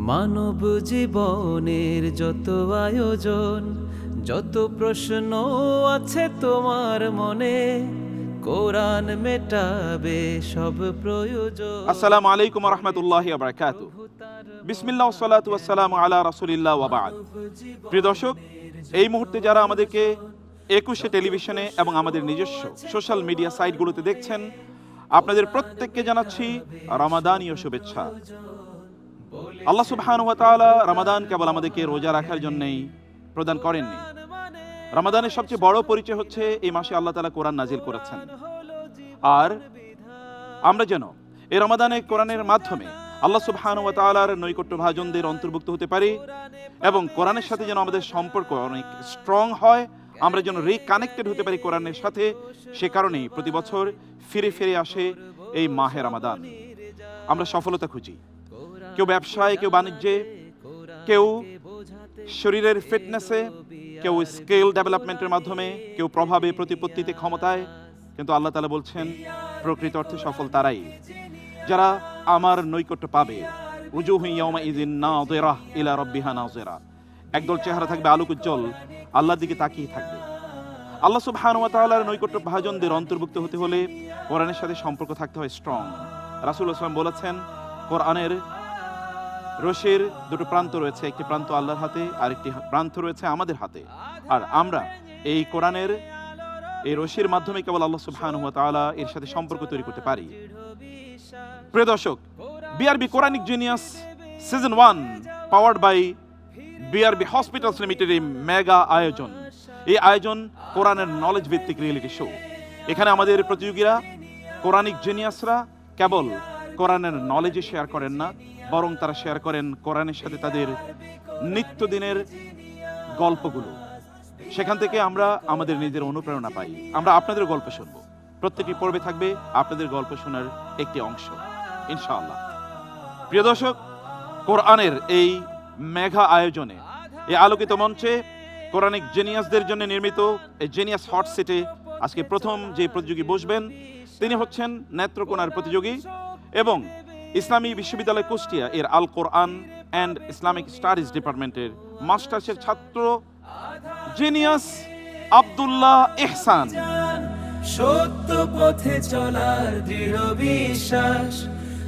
মানব জীবনের যত আয়োজন, যত প্রশ্ন আছে তোমার মনে, কোরআন মেটাবে সব প্রয়োজন। আসসালামু আলাইকুম ওয়া রাহমাতুল্লাহি ওয়া বারাকাতুহু। বিসমিল্লাহ ওয়া সালাতু ওয়া সালামু আলা রাসূলিল্লাহ ওয়া বা'দ। প্রিয় দর্শক, এই মুহূর্তে যারা আমাদেরকে 21শে টেলিভিশনে এবং আমাদের নিজস্ব সোশ্যাল মিডিয়া সাইটগুলোতে দেখছেন, আপনাদের প্রত্যেককে জানাচ্ছি রমাদানীয় শুভেচ্ছা। আল্লাহ সুবহানাহু ওয়া তাআলা রমাদান কেবল আমাদেরকে রোজা রাখার জন্যই প্রদান করেননি। রমাদানের সবচেয়ে বড় পরিচয় হচ্ছে এই মাসে আল্লাহ তাআলা কোরআন নাজিল করেছেন। আর আমরা যেন এই রমাদানে কোরআনের মাধ্যমে আল্লাহ সুবহানাহু ওয়া তাআলার নৈকট্য ভাজনদের অন্তর্ভুক্ত হতে পারি এবং কোরআনের সাথে যেন আমাদের সম্পর্ক অনেক স্ট্রং হয়, আমরা যেন রিকানেক্টেড হতে পারি কোরআনের সাথে। সে কারণেই প্রতি বছর ফিরে ফিরে আসে এই মাহে রমাদান। আমরা সফলতা খুঁজি, কেউ ব্যবসায়, কেউ বাণিজ্যে, কেউ শরীরের ফিটনেসে, কেউ স্কিল ডেভেলপমেন্টের মাধ্যমে, কেউ প্রভাবে, প্রতিপত্তিতে, ক্ষমতায়। কিন্তু আল্লাহ তাআলা বলছেন প্রকৃত অর্থে সফল তারাই যারা আমার নৈকট্য পাবে। উজুহু ইয়াওমাইযিন নাযিরাহ ইলা রাব্বিহা নাযিরা। একদল চেহারা থাকবে আলোক উজ্জ্বল, আল্লাহর দিকে তাকিয়ে থাকবে। আল্লাহ সুবহানাহু ওয়া তাআলার নৈকট্য ভাজনদের অন্তর্ভুক্ত হতে হলে কোরআনের সাথে সম্পর্ক থাকতে হয় স্ট্রং। রাসূলুল্লাহ সাল্লাল্লাহু আলাইহি ওয়াসাল্লাম বলেছেন, কোরআনের রশির দুটো প্রান্ত রয়েছে, একটি প্রান্ত আল্লাহর হাতে আর একটি প্রান্ত রয়েছে আমাদের হাতে। আর আমরা এই কোরআনের এই রশির মাধ্যমে কেবল আল্লাহ সুবহানাহু ওয়া তাআলা এর সাথে সম্পর্ক তৈরি করতে পারি। প্রিয় দর্শক, BRB Quranic genius season 1 powered by BRB hospitals limited এই মেগা আয়োজন। এই আয়োজন কোরআনের নলেজ ভিত্তিক রিয়েলিটি শো। এখানে আমাদের প্রতিযোগীরা কোরআনিক জিনিয়াসরা কেবল কোরআনের নলেজে শেয়ার করেন না, বরং তারা শেয়ার করেন কোরআনের সাথে তাদের নিত্যদিনের গল্পগুলো। সেখান থেকে আমরা আমাদের নিজের অনুপ্রেরণা পাই। আমরা আপনাদের গল্প শুনবো, প্রত্যেকটি পর্বে থাকবে আপনাদের গল্প শোনার একটি অংশ ইনশাআল্লাহ। প্রিয় দর্শক, কোরআনের এই মেঘা আয়োজনে, এই আলোকিত মঞ্চে কোরআনিক জিনিয়াসদের জন্য নির্মিত এই জিনিয়াস হট সিটে আজকে প্রথম যে প্রতিযোগী বসবেন তিনি হচ্ছেন নেত্রকোনার প্রতিযোগী এবং ইসলামী বিশ্ববিদ্যালয় কুষ্টিয়া এর আল কোরআন অ্যান্ড ইসলামিক স্টাডিজ ডিপার্টমেন্টের মাস্টার্সের ছাত্র জিনিয়াস আব্দুল্লাহ ইহসান। সত্য পথে চলার দৃঢ় বিশ্বাস,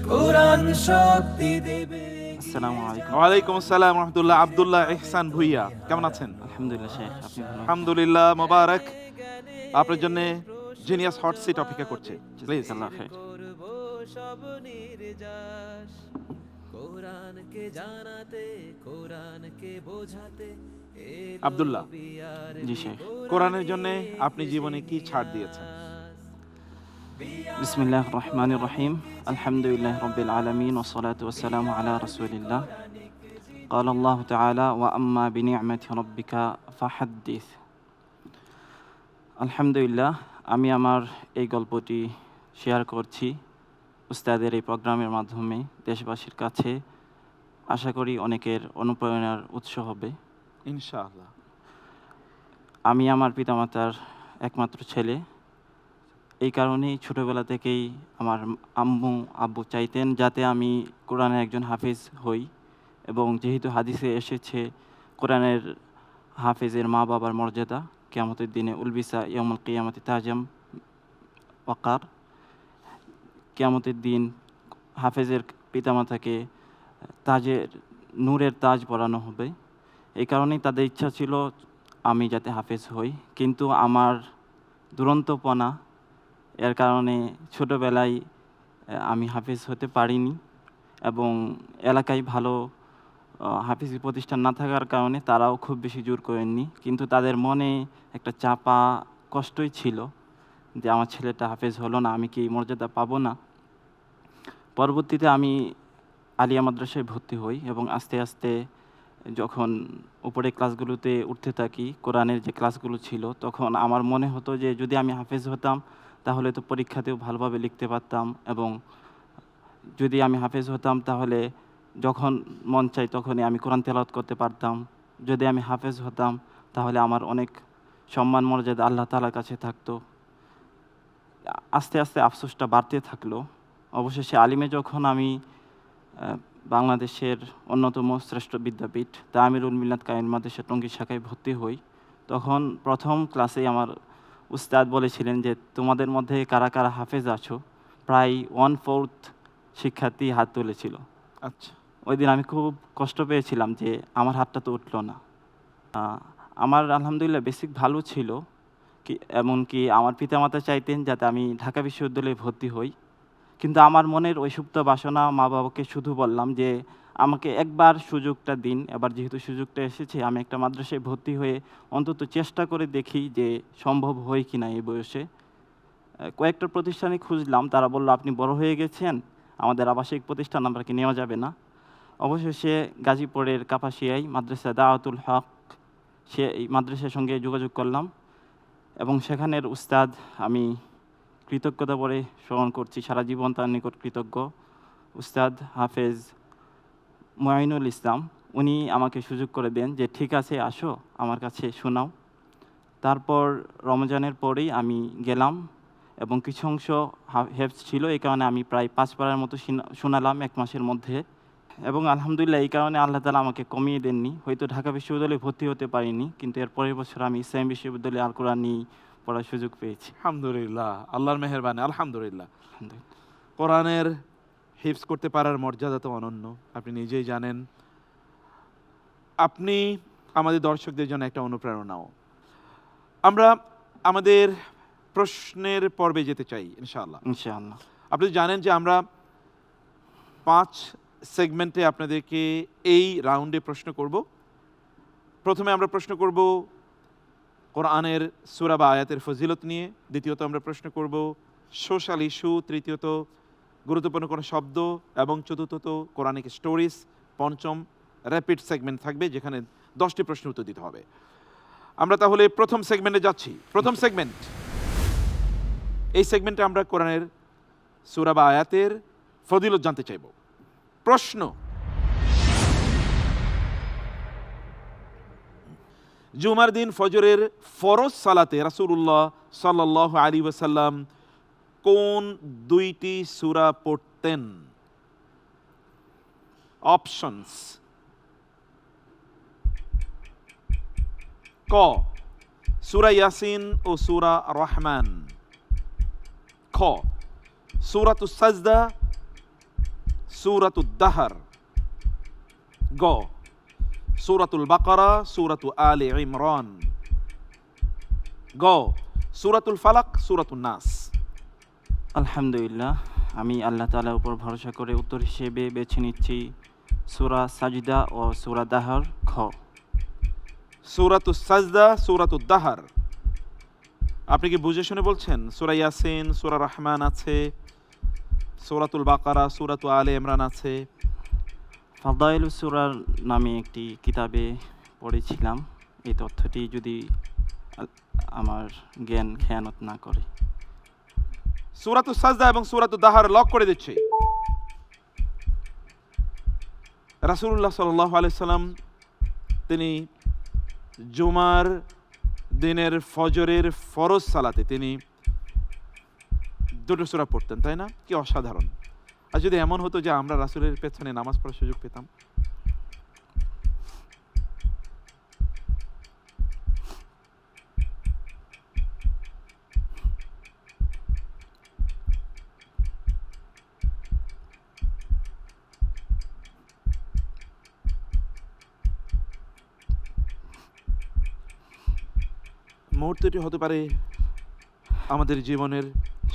কোরআন শক্তি দেবে। আসসালামু আলাইকুম। ওয়ালাইকুম আসসালাম ওয়া রাহমাতুল্লাহ। আব্দুল্লাহ ইহসান ভুইয়া, কেমন আছেন? আলহামদুলিল্লাহ শেখ, আপনি ভালো? আলহামদুলিল্লাহ, মোবারক। আপনার জন্য জিনিয়াস হট সিট অপেক্ষা করছে। প্লিজ। আল্লাহ খাইর। সব নির্যাস, কোরআনকে জানাতে, কোরআনকে বোঝাতে। আব্দুল্লাহ, জি শেখ। কোরআনের জন্য আপনি জীবনে কি ছাড় দিয়েছেন? বিসমিল্লাহির রহমানির রহিম। আলহামদুলিল্লাহি রাব্বিল আলামিন ওয়াস সালাতু ওয়াস সালামু আলা রাসূলিল্লাহ। قال الله تعالى وأما بنعمة ربك فحدث। আলহামদুলিল্লাহ, আমি আমার এই গল্পটি শেয়ার করছি উস্তাদের এই প্রোগ্রামের মাধ্যমে দেশবাসীর কাছে। আশা করি অনেকের অনুপ্রেরণার উৎস হবে ইনশাআল্লাহ। আমি আমার পিতামাতার একমাত্র ছেলে। এই কারণেই ছোটোবেলা থেকেই আমার আব্বু চাইতেন যাতে আমি কোরআনের একজন হাফিজ হই, এবং যেহেতু হাদিসে এসেছে কোরআনের হাফিজের মা বাবার মর্যাদা কিয়ামতের দিনে উলবিসা ইয়াউমুল কিয়ামতি তাজাম ওয়াকার। কিয়ামতের দিন হাফেজের পিতামাতাকে তাজের নূরের তাজ পরানো হবে। এই কারণেই তাদের ইচ্ছা ছিল আমি যাতে হাফেজ হই, কিন্তু আমার দুরন্তপনা এর কারণে ছোটোবেলায় আমি হাফেজ হতে পারিনি, এবং এলাকায় ভালো হাফেজি প্রতিষ্ঠান না থাকার কারণে তারাও খুব বেশি জোর করেননি। কিন্তু তাদের মনে একটা চাপা কষ্টই ছিল যে আমার ছেলেটা হাফেজ হলো না, আমি কি এই মর্যাদা পাবো না। পরবর্তীতে আমি আলিয়া মাদ্রাসায় ভর্তি হই এবং আস্তে আস্তে যখন উপরে ক্লাসগুলোতে উঠতে থাকি, কোরআনের যে ক্লাসগুলো ছিল, তখন আমার মনে হতো যে যদি আমি হাফেজ হতাম তাহলে তো পরীক্ষাতেও ভালোভাবে লিখতে পারতাম, এবং যদি আমি হাফেজ হতাম তাহলে যখন মন চাই তখনই আমি কোরআন তেলাওয়াত করতে পারতাম। যদি আমি হাফেজ হতাম তাহলে আমার অনেক সম্মান মর্যাদা আল্লাহ তাআলার কাছে থাকতো। আস্তে আস্তে আফসোসটা বাড়তে থাকলো। অবশেষে আলিমে যখন আমি বাংলাদেশের অন্যতম শ্রেষ্ঠ বিদ্যাপীঠ তামিরুল মিল্লাত কামিল মাদ্রাসা টঙ্গী শাখায় ভর্তি হই, তখন প্রথম ক্লাসেই আমার উস্তাদ বলেছিলেন যে তোমাদের মধ্যে কারা কারা হাফেজ আছো। প্রায় 1/4 শিক্ষার্থী হাত তুলেছিল। আচ্ছা, ওই দিন আমি খুব কষ্ট পেয়েছিলাম যে আমার হাতটা তো উঠলো না। আমার আলহামদুলিল্লাহ বেসিক ভালো ছিল, এমনকি আমার পিতামাতা চাইতেন যাতে আমি ঢাকা বিশ্ববিদ্যালয়ে ভর্তি হই। কিন্তু আমার মনের ওই সুপ্ত বাসনা, মা বাবাকে শুধু বললাম যে আমাকে একবার সুযোগটা দিন। এবার যেহেতু সুযোগটা এসেছে, আমি একটা মাদ্রাসায় ভর্তি হয়ে অন্তত চেষ্টা করে দেখি যে সম্ভব হয় কি না এই বয়সে। কয়েকটা প্রতিষ্ঠানে খুঁজলাম, তারা বলল আপনি বড় হয়ে গেছেন, আমাদের আবাসিক প্রতিষ্ঠান আপনাকে নেওয়া যাবে না। অবশেষে গাজীপুরের কাপাসিয়ায় মাদ্রাসা দাওয়াতুল হক, সে এই মাদ্রাসার সঙ্গে যোগাযোগ করলাম এবং সেখানের উস্তাদ আমি কৃতজ্ঞতা বলে স্মরণ করছি, সারা জীবন তার নিকট কৃতজ্ঞ। উস্তাদ হাফেজ মুআইনুল ইসলাম, উনি আমাকে সুযোগ করে দেন যে ঠিক আছে আসো আমার কাছে শোনাও। তারপর রমজানের পরেই আমি গেলাম এবং কিছু অংশ হেফজ ছিল, এই কারণে আমি প্রায় 5 পারার মতো শোনালাম 1 মাসের মধ্যে। এবং আলহামদুলিল্লাহ এই কারণে আল্লাহ তাআলা আমাকে কমিয়ে দেননি। হয়তো ঢাকা বিশ্ববিদ্যালয়ে ভর্তি হতে পারিনি, কিন্তু এর পরের বছর আমি ইসলামী বিশ্ববিদ্যালয়ে আল কোরআন নিয়ে পড়ার সুযোগ পেয়েছি। আলহামদুলিল্লাহ, আল্লাহর মেহেরবানি। আলহামদুলিল্লাহ, আলহামদুলিল্লাহ। কোরআনের হিফজ করতে পারার মর্যাদা তো অনন্য, আপনি নিজেই জানেন। আপনি আমাদের দর্শকদের জন্য একটা অনুপ্রেরণাও। আমরা আমাদের প্রশ্নের পর্বে যেতে চাই ইনশাআল্লাহ। ইনশাআল্লাহ। আপনি জানেন যে আমরা 5 সেগমেন্টে আপনাদেরকে এই রাউন্ডে প্রশ্ন করব। প্রথমে আমরা প্রশ্ন করব কোরআনের সূরা বা আয়াতের ফজিলত নিয়ে, দ্বিতীয়ত আমরা প্রশ্ন করব সোশ্যাল ইস্যু, তৃতীয়ত গুরুত্বপূর্ণ কোনো শব্দ, এবং চতুর্থত কোরআনিক স্টোরিজ। পঞ্চম র্যাপিড সেগমেন্ট থাকবে, যেখানে 10টি প্রশ্ন উত্তর দিতে হবে। আমরা তাহলে প্রথম সেগমেন্টে যাচ্ছি। প্রথম সেগমেন্ট, এই সেগমেন্টে আমরা কোরআনের সূরা বা আয়াতের ফজিলত জানতে চাইব। প্রশ্ন, জুমার দিন ফজরের ফরজ সালাতে রাসূলুল্লাহ সাল্লাল্লাহু আলাইহি ওয়াসাল্লাম কোন 2টি সূরা পড়তেন? অপশনস: ক সূরা ইয়াসিন ও সূরা রহমান, খ সূরাতুস সাজদা, সূরাতুদ দাহর, গ সূরাতুল বাকারা, সূরাতু আলে ইমরান, গ সূরাতুল ফালাক, সূরাতুন নাস। আলহামদুলিল্লাহ, আমি আল্লাহ তাআলার উপর ভরসা করে উত্তর হিসেবে বেছে নিচ্ছি সূরা সাজদা ও সূরা দাহর, খ সূরাতুস সাজদা, সূরাতুদ দাহর। আপনি কি বুঝে শুনে বলছেন? সূরা ইয়াসিন, সূরা রহমান আছে, সূরাতুল বাকারা, সূরাতু আলে ইমরান আছে। ফাদাইলুস সূরার নামে একটি কিতাবে পড়েছিলাম, এই তথ্যটি যদি আমার জ্ঞান খেয়ানত না করে। সূরাতুস সাজদা এবং সূরাতুদ দাহর লক করে দিচ্ছি। রাসূলুল্লাহ সাল্লাল্লাহু আলাইহি সাল্লাম তিনি জুমার দিনের ফজরের ফরজ সালাতে তিনি 2টো সূরা পড়তেন, তাই না? কি অসাধারণ! আর যদি এমন হতো যে আমরা রাসূলের পেছনে নামাজ পড়ার সুযোগ পেতাম। মুহূর্তটি হতে পারে আমাদের জীবনের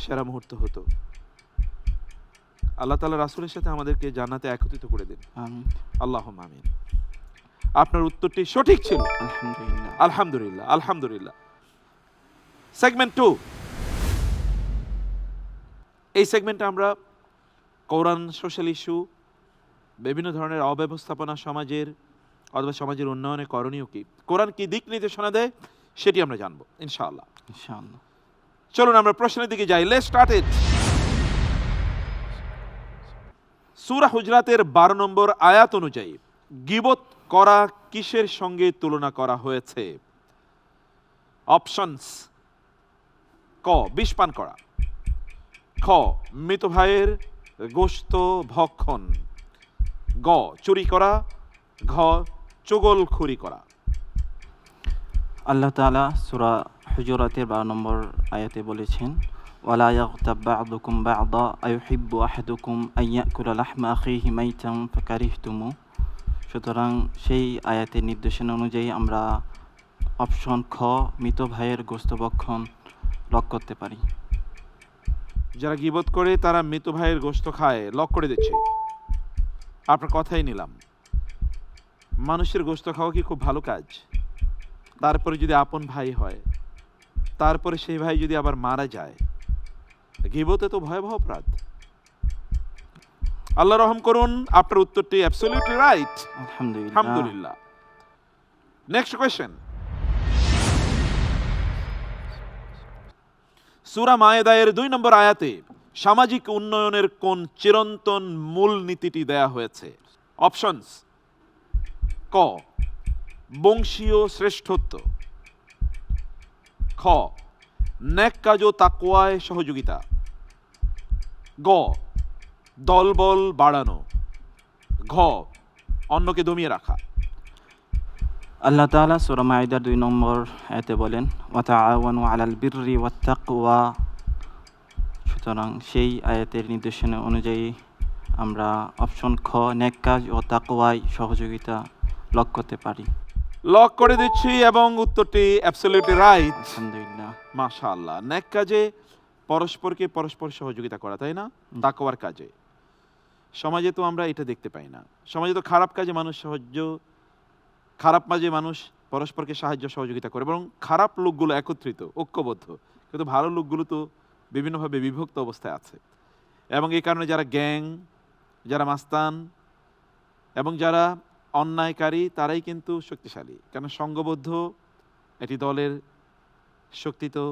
সেরা মুহূর্ত হতো। আল্লাহ তাআলা রাসূলের সাথে আমাদেরকে জান্নাতে একত্রিত করে দিন, আমিন। আল্লাহুম্মা আমিন। আপনার উত্তরটি সঠিক ছিল। আলহামদুলিল্লাহ। আলহামদুলিল্লাহ, আলহামদুলিল্লাহ। সেগমেন্ট 2, এই সেগমেন্টে আমরা কোরআন, সোশ্যাল ইস্যু, বিভিন্ন ধরনের অব্যবস্থাপনা সমাজের অথবা সমাজের উন্নয়নে করণীয় কি, কোরআন কি দিক নির্দেশনা দেয়, সেটি আমরা জানবো ইনশাআল্লাহ। ইনশাআল্লাহ। চলুন আমরা প্রশ্নের দিকে যাই। Let's start it. সূরা হুজরাতের 12 নম্বর আয়াত অনুযায়ী গীবত করা কিসের সঙ্গে তুলনা করা হয়েছে? অপশনস: ক বিষ পান করা, খ মৃত ভাইয়ের গোশত ভক্ষণ, গ চুরি করা, ঘ চুগলখড়ি করা। আল্লাহ তাআলা সূরা হুজুরাতের 12 নম্বর আয়াতে বলেছেন, ওয়ালা ইয়াগতাব বা'দুকুম বা'দা আইয়ুহিব্বু আহাদুকুম আন ইয়াকুলা লাহমা আখিহি মাইতান ফাকারিহতুমু। সুতরাং সেই আয়াতের নির্দেশনা অনুযায়ী আমরা অপশন খ মৃত ভাইয়ের গোশত ভক্ষণ লক করতে পারি। যারা গীবত করে তারা মৃত ভাইয়ের গোশত খায়, লক করে দিচ্ছে। আপনার কথাই নিলাম। মানুষের গোশত খাওয়া কি খুব ভালো কাজ? তারপরে যদি আপন ভাই হয়, তারপরে সেই ভাই যদি আবার মারা যায়, গীবতে তো ভয়াবহ অপরাধ। আল্লাহ রহম করুন, আপনার উত্তরটি অ্যাবসলিউটলি রাইট। আলহামদুলিল্লাহ। আলহামদুলিল্লাহ। Next question. সূরা মায়েদায়ের 2 নম্বর আয়াতে সামাজিক উন্নয়নের কোন চিরন্তন মূল নীতিটি দেয়া হয়েছে? অপশনস: ক বংশীয় শ্রেষ্ঠত্ব, খ নেক কাজ ও তাকওয়ায় সহযোগিতা, গ দলবল বাড়ানো, ঘ অন্যকে দমিয়ে রাখা। আল্লাহ তাআলা সূরা মাইদার 2 নম্বর আয়াতে বলেন, ওয়া তাআওয়ানু আলাল বিররি ওয়াত তাকওয়া। সুতরাং সেই আয়াতের নির্দেশনা অনুযায়ী আমরা অপশন খ নেক কাজ ও তাকওয়ায় সহযোগিতা লক করতে পারি। লক করে দিচ্ছি এবং উত্তরটি অ্যাবসলিউটলি রাইট। আলহামদুলিল্লাহ। মাশাআল্লাহ। নেক কাজে পরস্পরকে পরস্পর সহযোগিতা করা, তাই না? তাকওয়ার কাজে। সমাজে তো আমরা এটা দেখতে পাই না। সমাজে তো খারাপ কাজে মানুষ খারাপ কাজে মানুষ পরস্পরকে সাহায্য সহযোগিতা করে, বরং খারাপ লোকগুলো একত্রিত ঐক্যবদ্ধ, কিন্তু ভালো লোকগুলো তো বিভিন্নভাবে বিভক্ত অবস্থায় আছে। এবং এই কারণে যারা গ্যাং, যারা মাস্তান এবং যারা অন্যায়কারী, তারাই কিন্তু শক্তিশালী, কারণ সংঘবদ্ধ এটি দলের শক্তি তো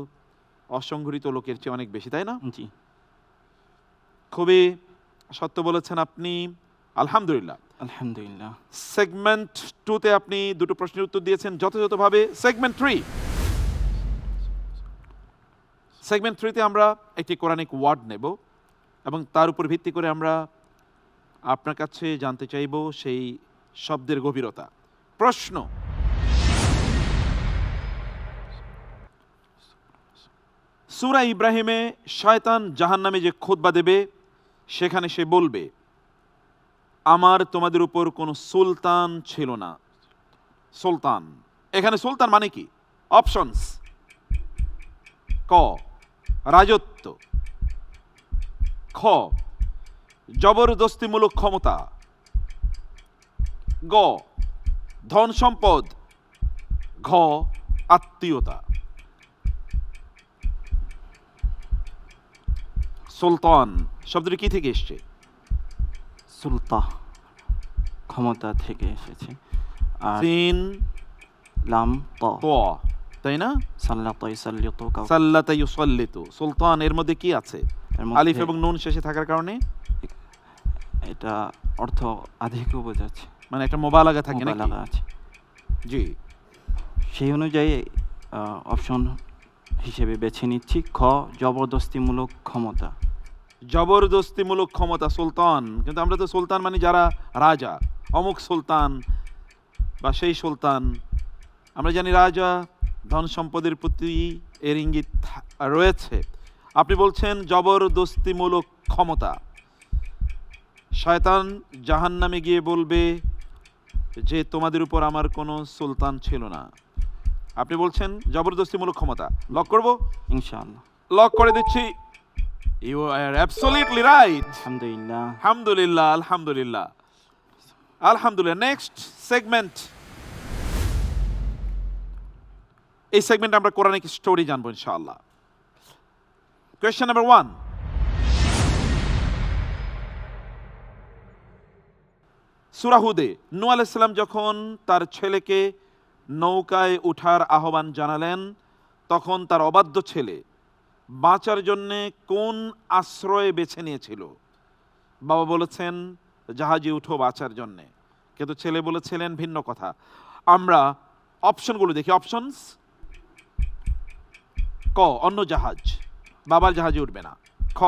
অসংগঠিত লোকের চেয়ে অনেক বেশি, তাই না? জি। খুবই সত্য বলেছেন আপনি। আলহামদুলিল্লাহ। আলহামদুলিল্লাহ। সেগমেন্ট 2-তে আপনি দুটো প্রশ্নের উত্তর দিয়েছেন যথাযথভাবে। সেগমেন্ট 3-তে আমরা একটি কোরআনিক ওয়ার্ড নেব এবং তার উপর ভিত্তি করে আমরা আপনার কাছে জানতে চাইব সেই শব্দের গভীরতা। প্রশ্ন: সূরা ইব্রাহিমে শয়তান জাহান্নামে যে খুতবা দেবে, সেখানে সে বলবে, আমার তোমাদের উপর কোনো সুলতান ছিল না। সুলতান, এখানে সুলতান মানে কি? অপশনস: ক রাজত্ব, খ জবরদস্তিমূলক ক্ষমতা, গ ধন সম্পদ, ঘ আত্মীয়তা। সুলতান শব্দটি কি থেকে এসছে? সুলতা ক্ষমতা থেকে এসেছে। আর সিন লাম ত, তাই না? সাল্লাতা ইসাল্লিতু, সাল্লাতা ইউসাল্লিতু। সুলতান এর মধ্যে কি আছে? এর মধ্যে আলিফ এবং নুন শেষে থাকার কারণে এটা অর্থ আধিক্য বোঝাচ্ছে, মানে একটা মোবালাগা থাকে নাকি? মোবালাগা আছে। জি। সেই অনুযায়ী অপশন হিসেবে বেছে নিচ্ছি খ জবরদস্তিমূলক ক্ষমতা। জবরদস্তিমূলক ক্ষমতা, সুলতান। কিন্তু আমরা তো সুলতান মানে যারা রাজা, অমুক সুলতান বা সেই সুলতান। আমরা জানি রাজা ধন সম্পদের প্রতি এর ইঙ্গিত রয়েছে। আপনি বলছেন জবরদস্তিমূলক ক্ষমতা। শয়তান জাহান্নামে গিয়ে বলবে যে তোমাদের উপর আমার কোনো সুলতান ছিল না। আপনি বলছেন জবরদস্তিমূলক ক্ষমতা। লক করব? ইনশাআল্লাহ। লক করে দিচ্ছি। You are absolutely right. আলহামদুলিল্লাহ। আলহামদুলিল্লাহ। আলহামদুলিল্লাহ। আলহামদুলিল্লাহ। Next segment. এই সেগমেন্টে আমরা কোরআনিক স্টোরি জানবো ইনশাআল্লাহ। Question number 1। সূরা হুদে নূহ আলাইহিস সালাম যখন তার ছেলেকে নৌকায় ওঠার আহ্বান জানালেন, তখন তার অবাধ্য ছেলে বাঁচার জন্যে কোন আশ্রয় বেছে নিয়েছিল? বাবা বলেছেন জাহাজে উঠো বাঁচার জন্যে, কিন্তু ছেলে বলেছিলেন ভিন্ন কথা। আমরা অপশনগুলো দেখি। অপশনস: ক অন্য জাহাজ, বাবার জাহাজে উঠবে না। খ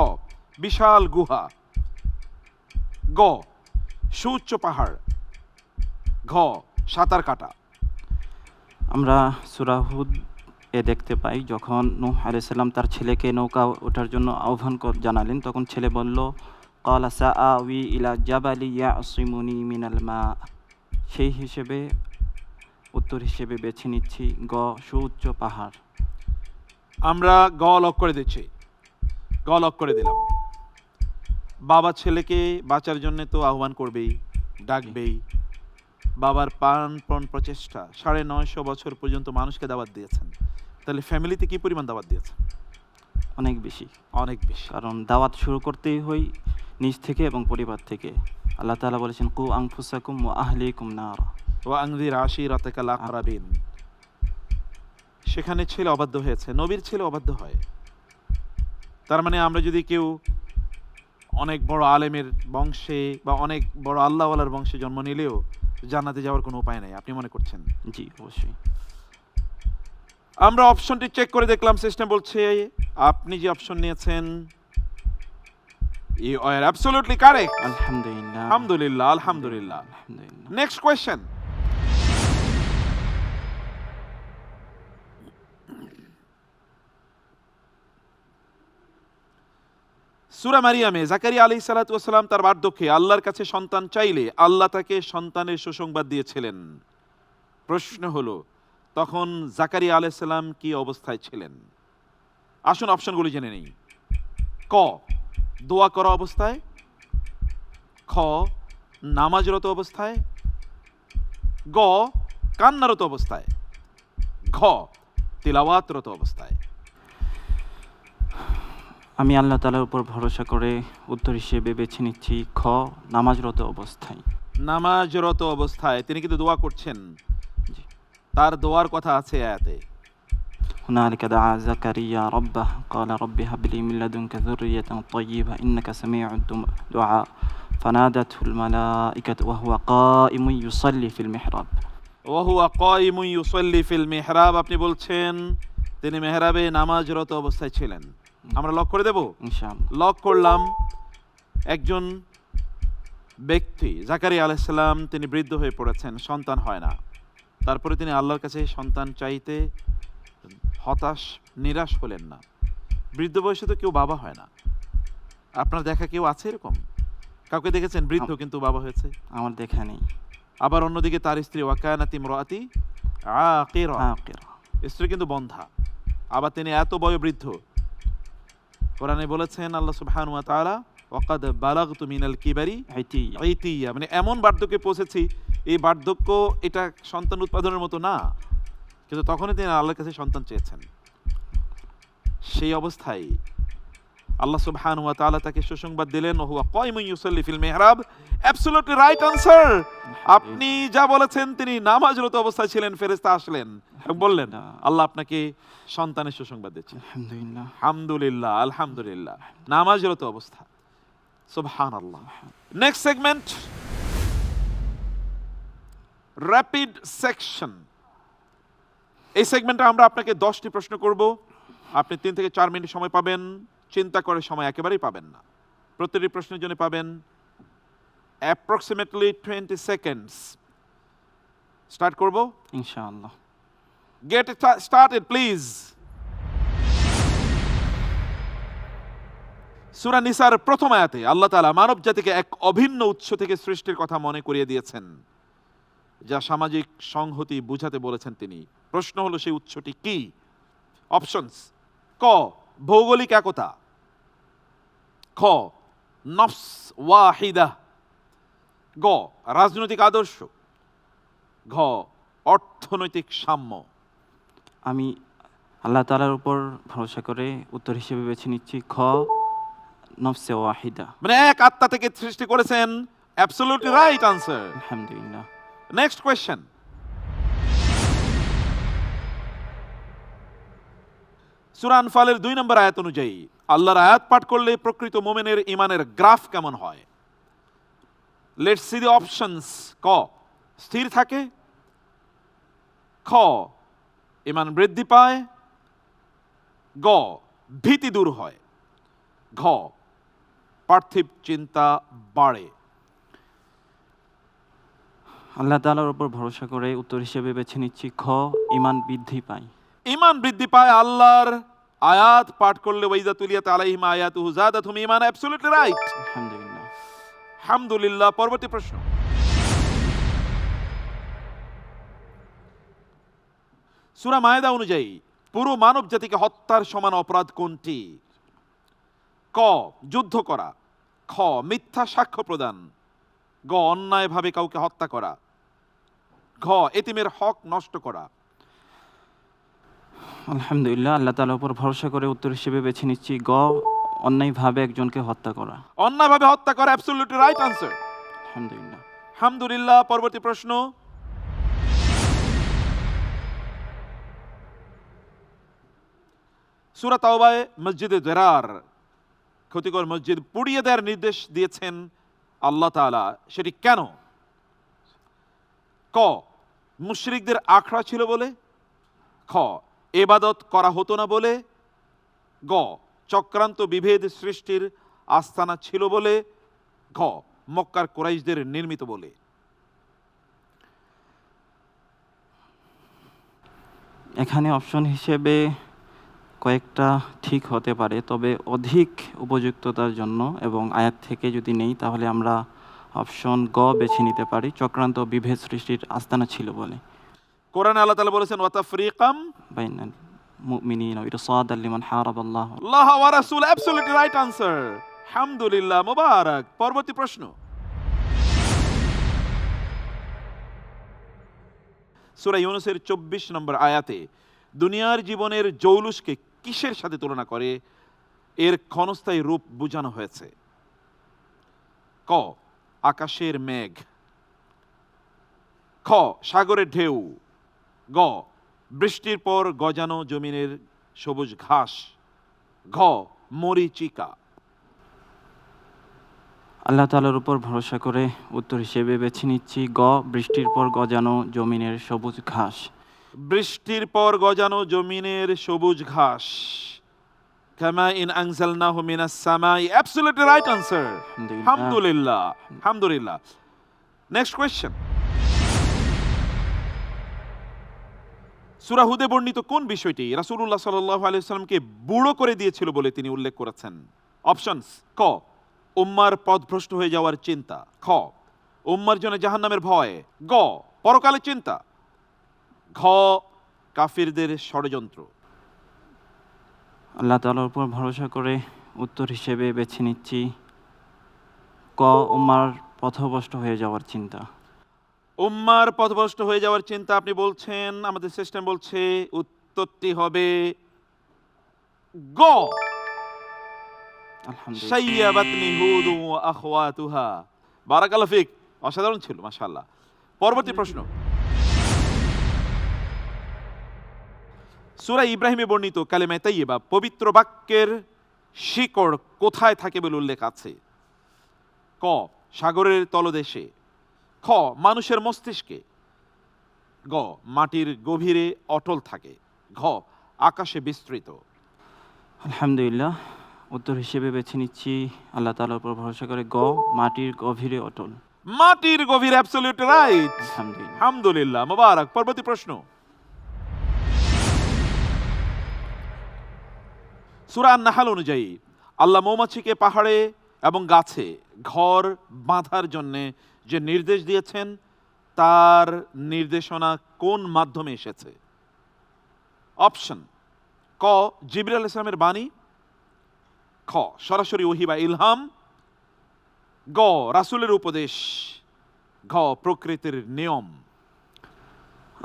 বিশাল গুহা, গ সুউচ্চ পাহাড়, ঘ সাঁতার কাটা। আমরা সূরা হুদ এ দেখতে পাই যখন নূহ আলাইহিস সালাম তার ছেলেকে নৌকা ওঠার জন্য আহ্বান জানালেন, তখন ছেলে বলল ক্বালা সাআওয়ি ইলা জাবালি ইয়াসিমুনি মিনাল মা। সেই হিসেবে উত্তর হিসেবে বেছে নিচ্ছি গ সুউচ্চ পাহাড়। আমরা গ লক করে দিচ্ছি, গ লক করে দিলাম। বাবা ছেলেকে বাঁচার জন্য তো আহ্বান করবেই, ডাকবেই। বাবার প্রাণপণ প্রচেষ্টা, 950 বছর পর্যন্ত মানুষকে দাওয়াত দিয়েছেন। তাহলে ফ্যামিলিতে কি পরিমাণ দাওয়াত দিয়েছেন? অনেক বেশি, অনেক বেশি। কারণ দাওয়াত শুরু করতেই হয় নিজ থেকে এবং পরিবার থেকে। আল্লাহ তাআলা বলেছেন কু আনফুসাকুম ওয়া আহলিকুম নারা। ওয়া আনযির আশিরাতাকাল আকরাবিন। সেখানে ছেলে অবাধ্য হয়েছে, নবীর ছেলে অবাধ্য হয়। তার মানে আমরা যদি কেউ অনেক বড় আলেমের বংশে বা অনেক বড় আল্লাহওয়ালার বংশে জন্ম নিলেও জান্নাতে যাওয়ার কোনো উপায় নাই, আপনি মনে করছেন? জি অবশ্যই। আমরা অপশনটি চেক করে দেখলাম, সিস্টেম বলছে আপনি যে অপশন নিয়েছেন ইউ আর অ্যাবসলিউটলি কারেক্ট। আলহামদুলিল্লাহ, আলহামদুলিল্লাহ, আলহামদুলিল্লাহ। আলহামদুলিল্লাহ। Next question. সূরা মারিয়ামে জাকারিয়া আলাইহিস সালাতু ওয়াস সালাম তার বার্ধক্যে আল্লাহর কাছে সন্তান চাইলে আল্লাহ তাকে সন্তানের সুসংবাদ দিয়েছিলেন। প্রশ্ন হলো তখন জাকারিয়া আলাইহিস সালাম কি অবস্থায় ছিলেন? আসুন অপশনগুলি জেনে নেই। ক দোয়া করা অবস্থায়, খ নামাজরত অবস্থায়, গ কান্নারত অবস্থায়, ঘ তিলাওয়াতরত অবস্থায়। আমি আল্লাহ তাআলার উপর ভরসা করে উত্তর হিসেবে বেছে নিচ্ছি খ নামাজরত অবস্থায়। নামাজরত অবস্থায় তিনি কিন্তু দোয়া করছেন, তার দোয়ার কথা আছে আয়াতে। হুনালিকা দাআ জাকারিয়া রাব্বাহ ক্বালা রাব্বি হাবলি মিন লাদুনকা যুররিয়াতান তাইয়্যিবা ইন্নাকা সামিউদ দুআ ফানাদাতুল মালাইকাতু ওয়া হুয়া কাইমুন ইউসাল্লি ফিল মিহরাব। ওয়া হুয়া কাইমুন ইউসাল্লি ফিল মিহরাব, আপনি বলছেন তিনি মেহরাবে নামাজরত অবস্থায় ছিলেন। আমরা লক করে দেব, ইনশাআল্লাহ। লক করলাম। একজন ব্যক্তি জাকারিয়া আলাইহিস সালাম তিনি বৃদ্ধ হয়ে পড়েছেন, সন্তান হয় না। তারপরে তিনি আল্লাহর কাছে সন্তান চাইতে হতাশ নিরাশ হলেন না। বৃদ্ধ বয়সে তো কেউ বাবা হয় না। আপনার দেখা কেউ আছে এরকম? কাউকে দেখেছেন বৃদ্ধ কিন্তু বাবা হয়েছে? আমার দেখা নেই। আবার অন্যদিকে তার স্ত্রী ওয়াকানাত ইমরাতি আকিরা, আকিরা। স্ত্রী কিন্তু বন্ধা। আবার তিনি এত বয়োবৃদ্ধ, কোরআনে বলেছেন আল্লাহ সুবহানাহু ওয়া তাআলা ওয়াকাদ বালাগতু মিনাল কিবারি আইতিয়া। ইতিয়া, মানে এমন বার্ধক্যে পৌঁছেছি, এই বার্ধক্য এটা সন্তান উৎপাদনের মতো না, কিন্তু তখনই তিনি আল্লাহর কাছে সন্তান চেয়েছেন। সেই অবস্থায় আল্লাহ সুবহানাহু ওয়া তাআলা তাকে সুসংবাদ দিলেন ওয়া হুয়া কাইমুন ইউসাল্লি ফিল মিহরাব। Absolutely right answer. আপনি যা বলেছেন তিনি নামাজরত অবস্থায় ছিলেন, ফেরেশতা আসলেন এবং বললেন আল্লাহ আপনাকে সন্তানের সুসংবাদ দিচ্ছেন। আলহামদুলিল্লাহ, আলহামদুলিল্লাহ, আলহামদুলিল্লাহ। নামাজরত অবস্থা, সুবহানাল্লাহ। Next segment, rapid section. এই সেগমেন্টে আমরা আপনাকে 10টি প্রশ্ন করব। আপনি 3 থেকে 4 মিনিট সময় পাবেন, চিন্তা করে সময় একেবারেই পাবেন না। প্রতিটি প্রশ্নের জন্য পাবেন অ্যাপ্রক্সিমেটলি 20 সেকেন্ডস। স্টার্ট করব, ইনশাআল্লাহ। Get started please. সূরা নিসার প্রথম আয়াতে আল্লাহ তাআলা মানব জাতিকে এক অভিন্ন উৎস থেকে সৃষ্টির কথা মনে করিয়ে দিয়েছেন, যা সামাজিক সংহতি বুঝাতে বলেছেন তিনি। প্রশ্ন হলো সেই উৎসটি কি? অপশনস: ক ভৌগোলিক একতা, খ নফস ওয়াহিদা, গ রাজনৈতিক আদর্শ, ঘ অর্থনৈতিক সাম্য। আমি আল্লাহ তাআলার উপর ভরসা করে উত্তর হিসেবে বেছে নিচ্ছি খ নফসে ওয়াহিদা। মানে এক আত্মা থেকে সৃষ্টি করেছেন। Absolutely right answer. আলহামদুলিল্লাহ। Next question. সূরা আনফালের 2 নম্বর আয়াত অনুযায়ী আল্লাহর আয়াত পাঠ করলে প্রকৃত মুমিনের ঈমানের গ্রাফ কেমন হয়? Let's see the options. ক স্থির থাকে, খ ঈমান বৃদ্ধি পায়, গ ভীতি দূর হয়, ঘ পার্থিব চিন্তা বাড়ে। আল্লাহ তাআলার উপর ভরসা করে উত্তর হিসেবে বেছে নিচ্ছি খ, ঈমান বৃদ্ধি পায়। ঈমান বৃদ্ধি পায় আল্লাহর আয়াত পাঠ করলে, ওয়াইদা তুলিয়াত আলাইহিম আয়াতুহু যাদাতুহুম ঈমানা। অ্যাবসলিউটলি রাইট, আলহামদুলিল্লাহ। আলহামদুলিল্লাহ। পরবর্তী প্রশ্ন, সূরা মায়েদা অনুযায়ী পুরো মানব জাতিকে হত্যার সমান অপরাধ কোনটি? ক, যুদ্ধ করা। খ, মিথ্যা সাক্ষ্য প্রদান। গ, অন্যায়ভাবে কাউকে হত্যা করা। ঘ, এতিমের হক নষ্ট করা। আলহামদুলিল্লাহ, আল্লাহ তাআলার উপর ভরসা করে উত্তর হিসেবে বেছে নিচ্ছি গ, অন্যায়ভাবে একজনকে হত্যা করা। অন্যায়ভাবে হত্যা করা, অ্যাবসলিউটলি রাইট আনসার। আলহামদুলিল্লাহ। আলহামদুলিল্লাহ। পরবর্তী প্রশ্ন, সূরা তাওবায় মসজিদে দিরার, ক্ষতিকর মসজিদ পুড়িয়ে দেওয়ার নির্দেশ দিয়েছেন আল্লাহ তাআলা, সেটি কেন? ক, মুশরিকদের আখড়া ছিল বলে। খ, ইবাদত করা হতো না বলে। গ, চক্রান্ত বিভেদ সৃষ্টির আস্তানা ছিল বলে। ঘ, মক্কার কুরাইশদের নির্মিত বলে। এখানে অপশন হিসেবে কয়েকটা ঠিক হতে পারে, তবে অধিক উপযুক্ততার জন্য এবং আয়াত থেকে যদি নেই তাহলে আমরা অপশন গ বেছে নিতে পারি, চক্রান্ত বিভেদ সৃষ্টির আস্তানা ছিল বলে। কোরআনে আল্লাহ তাআলা বলেছেন ওয়াতাফরিকাম বাইনাল মুমিনিন ওয়া ইরসাদাল লিমান হারাবাল্লাহ। আল্লাহ ওয়া রাসূল, অ্যাবসলিউটলি রাইট আনসার। আলহামদুলিল্লাহ, মুবারক। পরবর্তী প্রশ্ন, সূরা ইউনূসের 24 নম্বর আয়াতে দুনিয়ার জীবনের জৌলুসকে কিসের সাথে তুলনা করে এর ক্ষণস্থায়ী রূপ বোঝানো হয়েছে? ক, আকাশের মেঘ। খ, সাগরের ঢেউ। গ, বৃষ্টির পর গজানো জমিনের সবুজ ঘাস। ঘ, মরীচিকা। আল্লাহ তাআলার উপর ভরসা করে উত্তর হিসেবে বেছে নিচ্ছি গ, বৃষ্টির পর গজানো জমিনের সবুজ ঘাস। বৃষ্টির পর গজানো জমিনের সবুজ ঘাস। কামা ইন আনজালনাহু মিনাস সামাই, অ্যাবসলিউটলি রাইট আনসার। আলহামদুলিল্লাহ, আলহামদুলিল্লাহ। নেক্সট কোয়েশ্চেন, সূরা হুদে বর্ণিত কোন বিষয়টি রাসূলুল্লাহ সাল্লাল্লাহু আলাইহি ওয়াসাল্লামকে বুড়ো করে দিয়েছিল বলে তিনি উল্লেখ করেছেন? অপশনস: ক, উম্মার পথভ্রষ্ট হয়ে যাওয়ার চিন্তা। খ, উম্মার জন্য জাহান্নামের ভয়। গ, পরকালের চিন্তা। ঘ, কাফিরদের ষড়যন্ত্র। আল্লাহ তাআলার উপর ভরসা করে উত্তর হিসেবে বেছে নিচ্ছি ক, উম্মার পথভ্রষ্ট হয়ে যাওয়ার চিন্তা। উম্মার পথভ্রষ্ট হয়ে যাওয়ার চিন্তা আপনি বলছেন, আমাদের সিস্টেম বলছে উত্তরটি হবে গ, আলহামদুলিল্লাহ। শাইয়াবাতনি হুদ ওয়া আখওয়াতুহা। বারাকাল্লাহু ফিক, অসাধারণ ছিল, মাশাআল্লাহ। পরবর্তী প্রশ্ন, সূরা ইব্রাহিমে বর্ণিত কালেমা তাইয়্যিবা পবিত্র বাক্যের শিকড় কোথায় থাকে বলে উল্লেখ আছে? ক, সাগরের তলদেশে। খ, মানুষের মস্তিষ্কে। গ, মাটির গভীরে অটল থাকে। ঘ, আকাশে বিস্তৃত। আলহামদুলিল্লাহ, উত্তর হিসেবে বেছে নিচ্ছি আল্লাহ তাআলার উপর ভরসা করে গ, মাটির গভীরে অটল। মাটির গভীরে, অ্যাবসলিউটলি রাইট। আলহামদুলিল্লাহ। আলহামদুলিল্লাহ, মুবারক। পরবর্তী প্রশ্ন, সূরা আন-নাহল অনুযায়ী আল্লাহ মৌমাছিকে পাহাড়ে এবং গাছে ঘর বাঁধার জন্য যে নির্দেশ দিয়েছেন তার নির্দেশনা কোন মাধ্যমে এসেছে? অপশন: ক, জিবরিল আলাইহিস সালামের বাণী। খ, সরাসরি ওহী বা ইলহাম। গ, রাসূলের উপদেশ। ঘ, প্রকৃতির নিয়ম।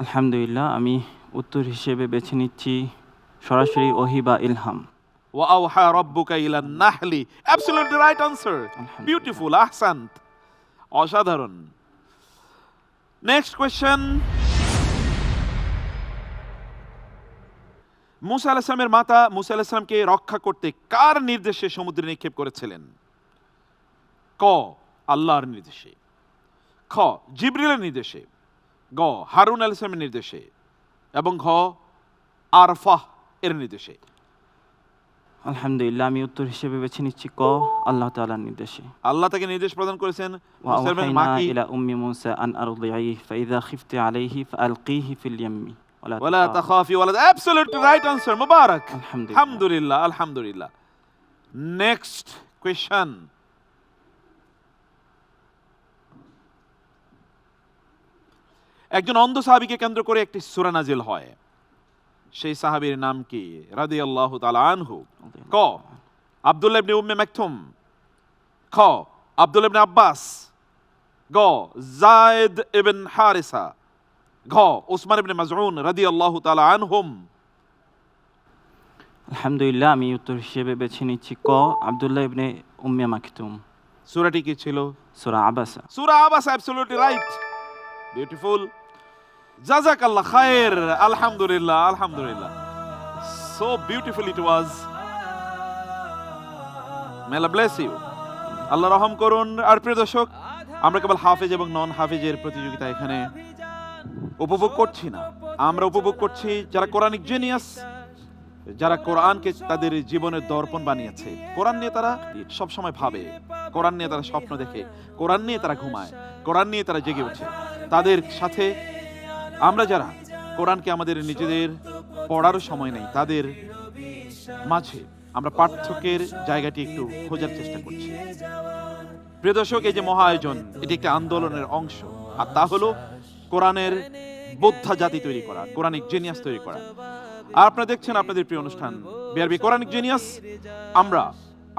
আলহামদুলিল্লাহ, আমি উত্তর হিসেবে বেছে নিচ্ছি সরাসরি ওহী বা ইলহাম। ওয়া আওহা রাব্বুকা ইলান নাহলি, অ্যাবসলিউটলি রাইট আনসার। বিউটিফুল, আহসান্ত, অসাধারণ। নেক্সট কোয়েশ্চেন, মুসা আলাইহিস সালামের মাতা মুসা আলাইহিস সালামকে রক্ষা করতে কার নির্দেশে সমুদ্রে নিক্ষেপ করেছিলেন? ক, আল্লাহর নির্দেশে। খ, জিবরিলের নির্দেশে। গ, হারুন আলাইহিস সালামের নির্দেশে। এবং ঘ, আরফাহ এর নির্দেশে। আলহামদুলিল্লাহ, আমি উত্তর হিসেবে বেছে নিচ্ছি ক, আল্লাহ তাআলার নির্দেশে। আল্লাহ তাকে নির্দেশ প্রদান করেছেন মুসা এবং وأوحينا মাকি إلى أم موسى أن أرضعيه فإذا خفت عليه فألقيه في اليم ওয়ালা তাখাফি ওয়ালা, অ্যাবসলিউটলি রাইট আনসার, মুবারক, আলহামদুলিল্লাহ। আলহামদুলিল্লাহ, আলহামদুলিল্লাহ। Next question. একজন অন্ধ সাহাবীকে কেন্দ্র করে একটি সূরা নাজিল হয়, সেই সাহাবীর নাম কি? রাদিয়াল্লাহু তাআলা আনহু। ক আব্দুল্লাহ ইবনে উম্মে মাকতুম, খ আব্দুল্লাহ ইবনে আব্বাস, গ যায়েদ ইবন হারিসা, ঘ উসমান ইবনে মাজউন রাদিয়াল্লাহু তাআলা আনহুম। আলহামদুলিল্লাহ, আমি উত্তর হিসেবে বেছে নিচ্ছি ক, আব্দুল্লাহ ইবনে উম্মে মাকতুম। সূরাটি কি ছিল? সূরা আবাসা। সূরা আবাস, অ্যাবসলিউটলি রাইট, বিউটিফুল, জাযাকাল্লাহ খায়ের, আলহামদুলিল্লাহ, আলহামদুলিল্লাহ, so beautiful it was, may Allah bless you, আল্লাহ রহম করুন। আর প্রিয় দর্শক, আমরা কেবল হাফেজ এবং নন হাফেজের প্রতিযোগিতা এখানে উপভোগ করছি না, আমরা উপভোগ করছি যারা কোরআনিক জিনিয়াস, যারা কোরআনকে তাদের জীবনের দর্পণ বানিয়েছে। কোরআন নিয়ে তারা সব সময় ভাবে, কোরআন নিয়ে তারা স্বপ্ন দেখে, কোরআন নিয়ে তারা ঘুমায়, কোরআন নিয়ে তারা জেগে ওঠে। তাদের সাথে আমরা যারা কোরআনকে আমাদের নিজেদের পড়ারও সময় নেই, তাদের মাঝে আমরা পার্থক্যের জায়গাটি একটু খোঁজার চেষ্টা করছি। প্রিয় দর্শক, এই যে মহা আয়োজন, এটি একটি আন্দোলনের অংশ, আর তা হলো কোরআনের বোদ্ধা জাতি তৈরি করা, কোরআনিক জিনিয়াস তৈরি করা। আর আপনারা দেখছেন আপনাদের প্রিয় অনুষ্ঠান বিআরবি কোরআনিক জিনিয়াস। আমরা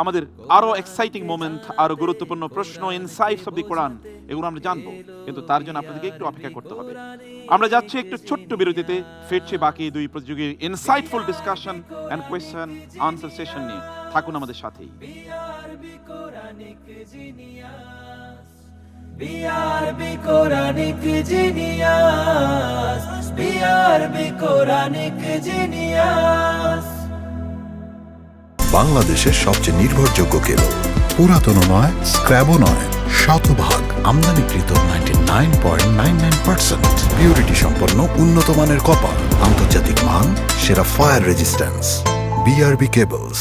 আমাদের আরো এক্সাইটিং মোমেন্ট, আরো গুরুত্বপূর্ণ প্রশ্ন, ইনসাইটস অফ দি কোরআন, এগুলো আমরা জানবো, কিন্তু তার জন্য আপনাদেরকে একটু অপেক্ষা করতে হবে। আমরা যাচ্ছি একটু ছোট্ট বিরতিতে, ফিরছি বাকি দুই প্রতিযোগীর insightful discussion and question answer session নিয়ে। থাকুন আমাদের সাথেই। BRB Quranic genius, BRB Quranic genius. বাংলাদেশের সবচেয়ে নির্ভরযোগ্য কেবল, পুরাতন নয়, স্ক্র্যাবও নয়, শতভাগ আমদানিকৃত 99.99% পিউরিটি সম্পন্ন উন্নত মানের কপার, আন্তর্জাতিক মান, সেরা ফায়ার রেজিস্ট্যান্স। BRB cables.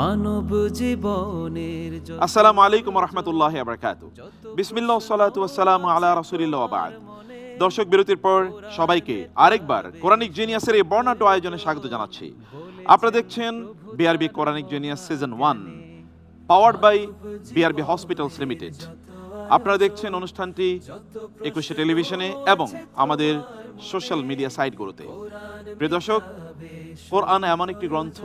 মানব জীবনের আসসালামু আলাইকুম ওয়া রাহমাতুল্লাহি ওয়া বারাকাতুহু। বিসমিল্লাহ ওয়াসসালাতু ওয়াসসালামু আলা রাসূলিল্লাহ ওয়া বা'দ। দর্শক, বিরতির পর সবাইকে আরেকবার কোরআনিক জিনিয়াসের এই বর্ণাঢ্য আয়োজনে স্বাগত জানাচ্ছি। আপনারা দেখছেন BRB Quranic genius season 1, powered by BRB hospitals limited. আপনারা দেখছেন অনুষ্ঠানটি 21 টেলিভিশনে এবং আমাদের সোশ্যাল মিডিয়া সাইটগুলোতে। প্রিয় দর্শক, কোরআন এমন একটি গ্রন্থ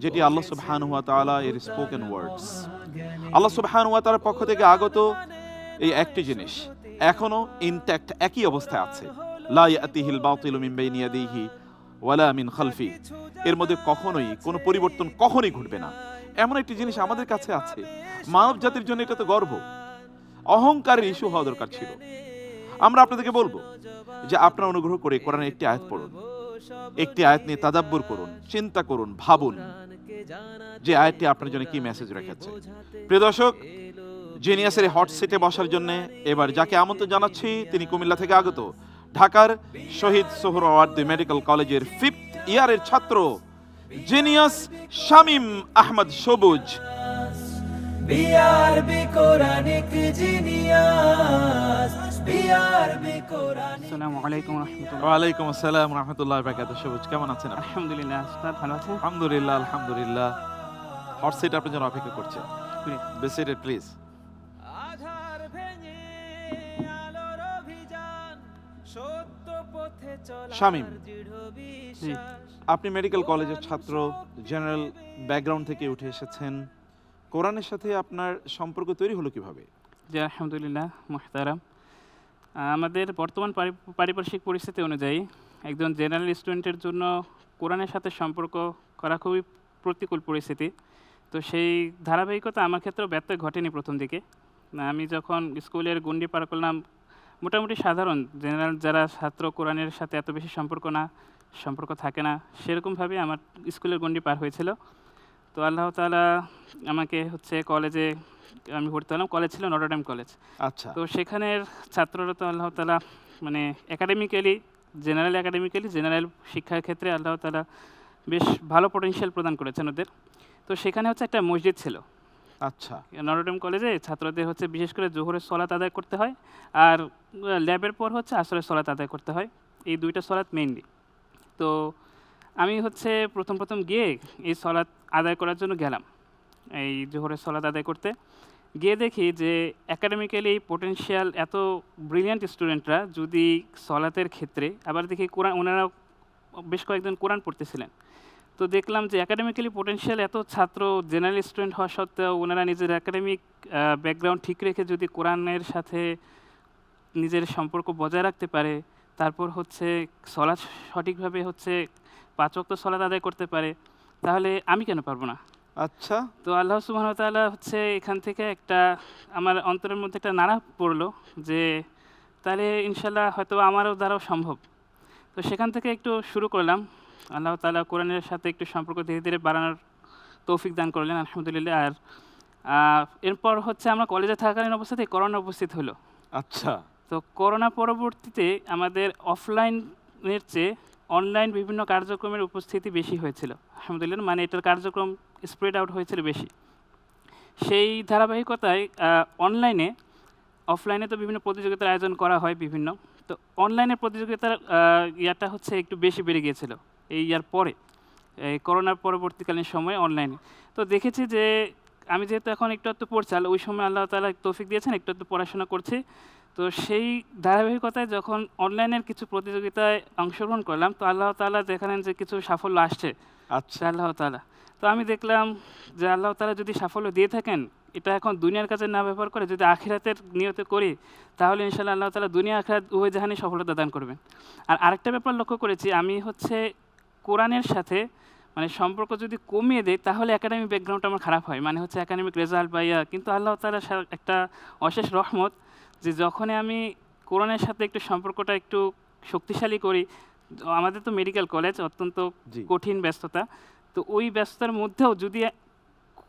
যেটি আল্লাহ সুবহানাহু ওয়া তাআলা এর স্পোকেন ওয়ার্ডস, আল্লাহ সুবহানাহু ওয়া তাআলার পক্ষ থেকে আগত এই একটি জিনিস এখনো ইনট্যাক্ট, একই অবস্থায় আছে। লা ইয়াতিহিল বাতিলু মিন বাইনি ইয়াদিহি ওয়ালা মিন খালফি। এর মধ্যে কখনোই কোনো পরিবর্তন কখনোই ঘটবে না। এমন একটি জিনিস আমাদের কাছে আছে, মানব জাতির জন্য এটা তো গর্ব, অহংকারের ইস্যু হওয়া দরকার ছিল। আমরা আপনাদেরকে বলবো যে আপনারা অনুগ্রহ করে কোরআনের একটি আয়াত পড়ুন, একটি আয়াত নিয়ে তাদাব্বুর করুন, চিন্তা করুন, ভাবুন যে আয়াতটি আপনার জন্য কি মেসেজ রেখেছে। প্রিয় দর্শক, জিনিয়াসের হট সিটে বসার জন্য এবার যাকে আমন্ত্রণ জানাচ্ছি, তিনি কুমিল্লা থেকে আগত, ঢাকার শহীদ সোহরাওয়ার্দী মেডিকেল কলেজের 5th ইয়ারের ছাত্র, জিনিয়াস শামীম আহমদ সবুজ। BRB Quranic genius, BRB Quranic. আসসালামু আলাইকুম ওয়া রাহমাতুল্লাহ। ওয়ালাইকুম আসসালাম ওয়া রাহমাতুল্লাহি ওয়া বারাকাতুহু। সবুজ, কেমন আছেন আপনি? আলহামদুলিল্লাহ, আপনারা ভালো আছেন? আলহামদুলিল্লাহ, আলহামদুলিল্লাহ। হট সিট আপনার জন্য অপেক্ষা করছে, বি সিটেড প্লিজ। আধার ভেঙে আলোর অভিযান, সত্য পথে চলা শামীম, দৃঢ় বিশ্বাস। আপনি মেডিকেল কলেজের ছাত্র, জেনারেল ব্যাকগ্রাউন্ড থেকে উঠে এসেছেন, কোরআনের সাথে আপনার সম্পর্ক তৈরি হলো কিভাবে? জি আলহামদুলিল্লাহ মুহতারাম। আমাদের বর্তমান পারিপার্শ্বিক পরিস্থিতি অনুযায়ী একজন জেনারেল স্টুডেন্টের জন্য কোরআনের সাথে সম্পর্ক করা খুবই প্রতিকূল পরিস্থিতি। তো সেই ধারাবাহিকতা আমার ক্ষেত্রেও ব্যত্যয় ঘটেনি প্রথম দিকে। আমি যখন স্কুলের গণ্ডি পার করলাম, মোটামুটি সাধারণ জেনারেল যারা ছাত্র, কোরআনের সাথে এত বেশি সম্পর্ক না, সম্পর্ক থাকে না, সেরকমভাবে আমার স্কুলের গণ্ডি পার হয়েছিল। তো আল্লাহ তাআলা আমাকে হচ্ছে কলেজে আমি ভর্তি হলাম। কলেজ ছিল নটরডেম কলেজ। আচ্ছা, তো সেখানের ছাত্ররা তো আল্লাহ তাআলা মানে জেনারেল শিক্ষার ক্ষেত্রে আল্লাহ তাআলা বেশ ভালো পটেনশিয়াল প্রদান করেছেন ওদের। তো সেখানে হচ্ছে একটা মসজিদ ছিল। আচ্ছা, নটরডেম কলেজে ছাত্রদের হচ্ছে বিশেষ করে জোহরের সলাত আদায় করতে হয়, আর ল্যাবের পর হচ্ছে আসরের সলাত আদায় করতে হয়। এই দুইটা সলাত মেইনলি। তো আমি হচ্ছে প্রথম গিয়ে এই সলাত আদায় করার জন্য গেলাম, এই জোহরের সলাত আদায় করতে গিয়ে দেখি যে একাডেমিক্যালি পোটেনশিয়াল এত ব্রিলিয়ান্ট স্টুডেন্টরা যদি সলাতের ক্ষেত্রে, আবার দেখি কোরআন, ওনারা বেশ কয়েকজন কোরআন পড়তেছিলেন। তো দেখলাম যে একাডেমিক্যালি পোটেনশিয়াল এত ছাত্র জেনারেল স্টুডেন্ট হওয়া সত্ত্বেও ওনারা নিজের একাডেমিক ব্যাকগ্রাউন্ড ঠিক রেখে যদি কোরআনের সাথে নিজের সম্পর্ক বজায় রাখতে পারে, তারপর হচ্ছে সলাৎ সঠিকভাবে হচ্ছে 5 ওয়াক্ত সলাৎ আদায় করতে পারে, তাহলে আমি কেন পারবো না? আচ্ছা, তো আল্লাহ সুবহানাহু ওয়া তাআলা হচ্ছে এখান থেকে একটা আমার অন্তরের মধ্যে একটা নাড়া পড়লো যে তাহলে ইনশাল্লাহ হয়তো আমারও দ্বারাও সম্ভব। তো সেখান থেকে একটু শুরু করলাম। আল্লাহ তাআলা কোরআনের সাথে একটু সম্পর্ক ধীরে ধীরে বাড়ানোর তৌফিক দান করলেন, আলহামদুলিল্লাহ। আর এরপর হচ্ছে আমরা কলেজে থাকাকালীন অবস্থাতেই করোনা উপস্থিত হলো। আচ্ছা, তো করোনা পরবর্তীতে আমাদের অফলাইনের চেয়ে অনলাইন বিভিন্ন কার্যক্রমের উপস্থিতি বেশি হয়েছিল, আলহামদুলিল্লাহ। মানে এটার কার্যক্রম স্প্রেড আউট হয়েছিল বেশি। সেই ধারাবাহিকতায় অফলাইনে তো বিভিন্ন প্রতিযোগিতার আয়োজন করা হয় বিভিন্ন। তো অনলাইনের প্রতিযোগিতার ইয়াটা হচ্ছে একটু বেশি বেড়ে গিয়েছিল এই ইয়ার পরে, এই করোনার পরবর্তীকালীন সময়ে অনলাইনে। তো দেখেছি যে আমি যেহেতু এখন একটু পড়ছাল, ওই সময় আল্লাহ তাআলা তৌফিক দিয়েছেন, একটু পড়াশোনা করছি। তো সেই ধারাবাহিকতায় যখন অনলাইনের কিছু প্রতিযোগিতায় অংশগ্রহণ করলাম, তো আল্লাহ তাআলা দেখালেন যে কিছু সাফল্য আসছে, আচ্ছা, আল্লাহ তাআলা। তো আমি দেখলাম যে আল্লাহ তাআলা যদি সাফল্য দিয়ে থাকেন, এটা এখন দুনিয়ার কাজে না ব্যবহার করে যদি আখিরাতের নিয়তে করি, তাহলে ইনশাআল্লাহ আল্লাহ তাআলা দুনিয়া আখিরাত উভয় জাহানে সফলতা দান করবেন। আর আরেকটা ব্যাপার লক্ষ্য করেছি, আমি হচ্ছে কোরআনের সাথে মানে সম্পর্ক যদি কমিয়ে দেয়, তাহলে একাডেমিক ব্যাকগ্রাউন্ড আমার খারাপ হয়, মানে হচ্ছে একাডেমিক রেজাল্ট বা ইয়া। কিন্তু আল্লাহ তাআলা একটা অশেষ রহমত যে যখনই আমি কোরআনের সাথে একটু সম্পর্কটা একটু শক্তিশালী করি, আমাদের তো মেডিকেল কলেজ, অত্যন্ত জি। কঠিন ব্যস্ততা, তো ওই ব্যস্ততার মধ্যেও যদি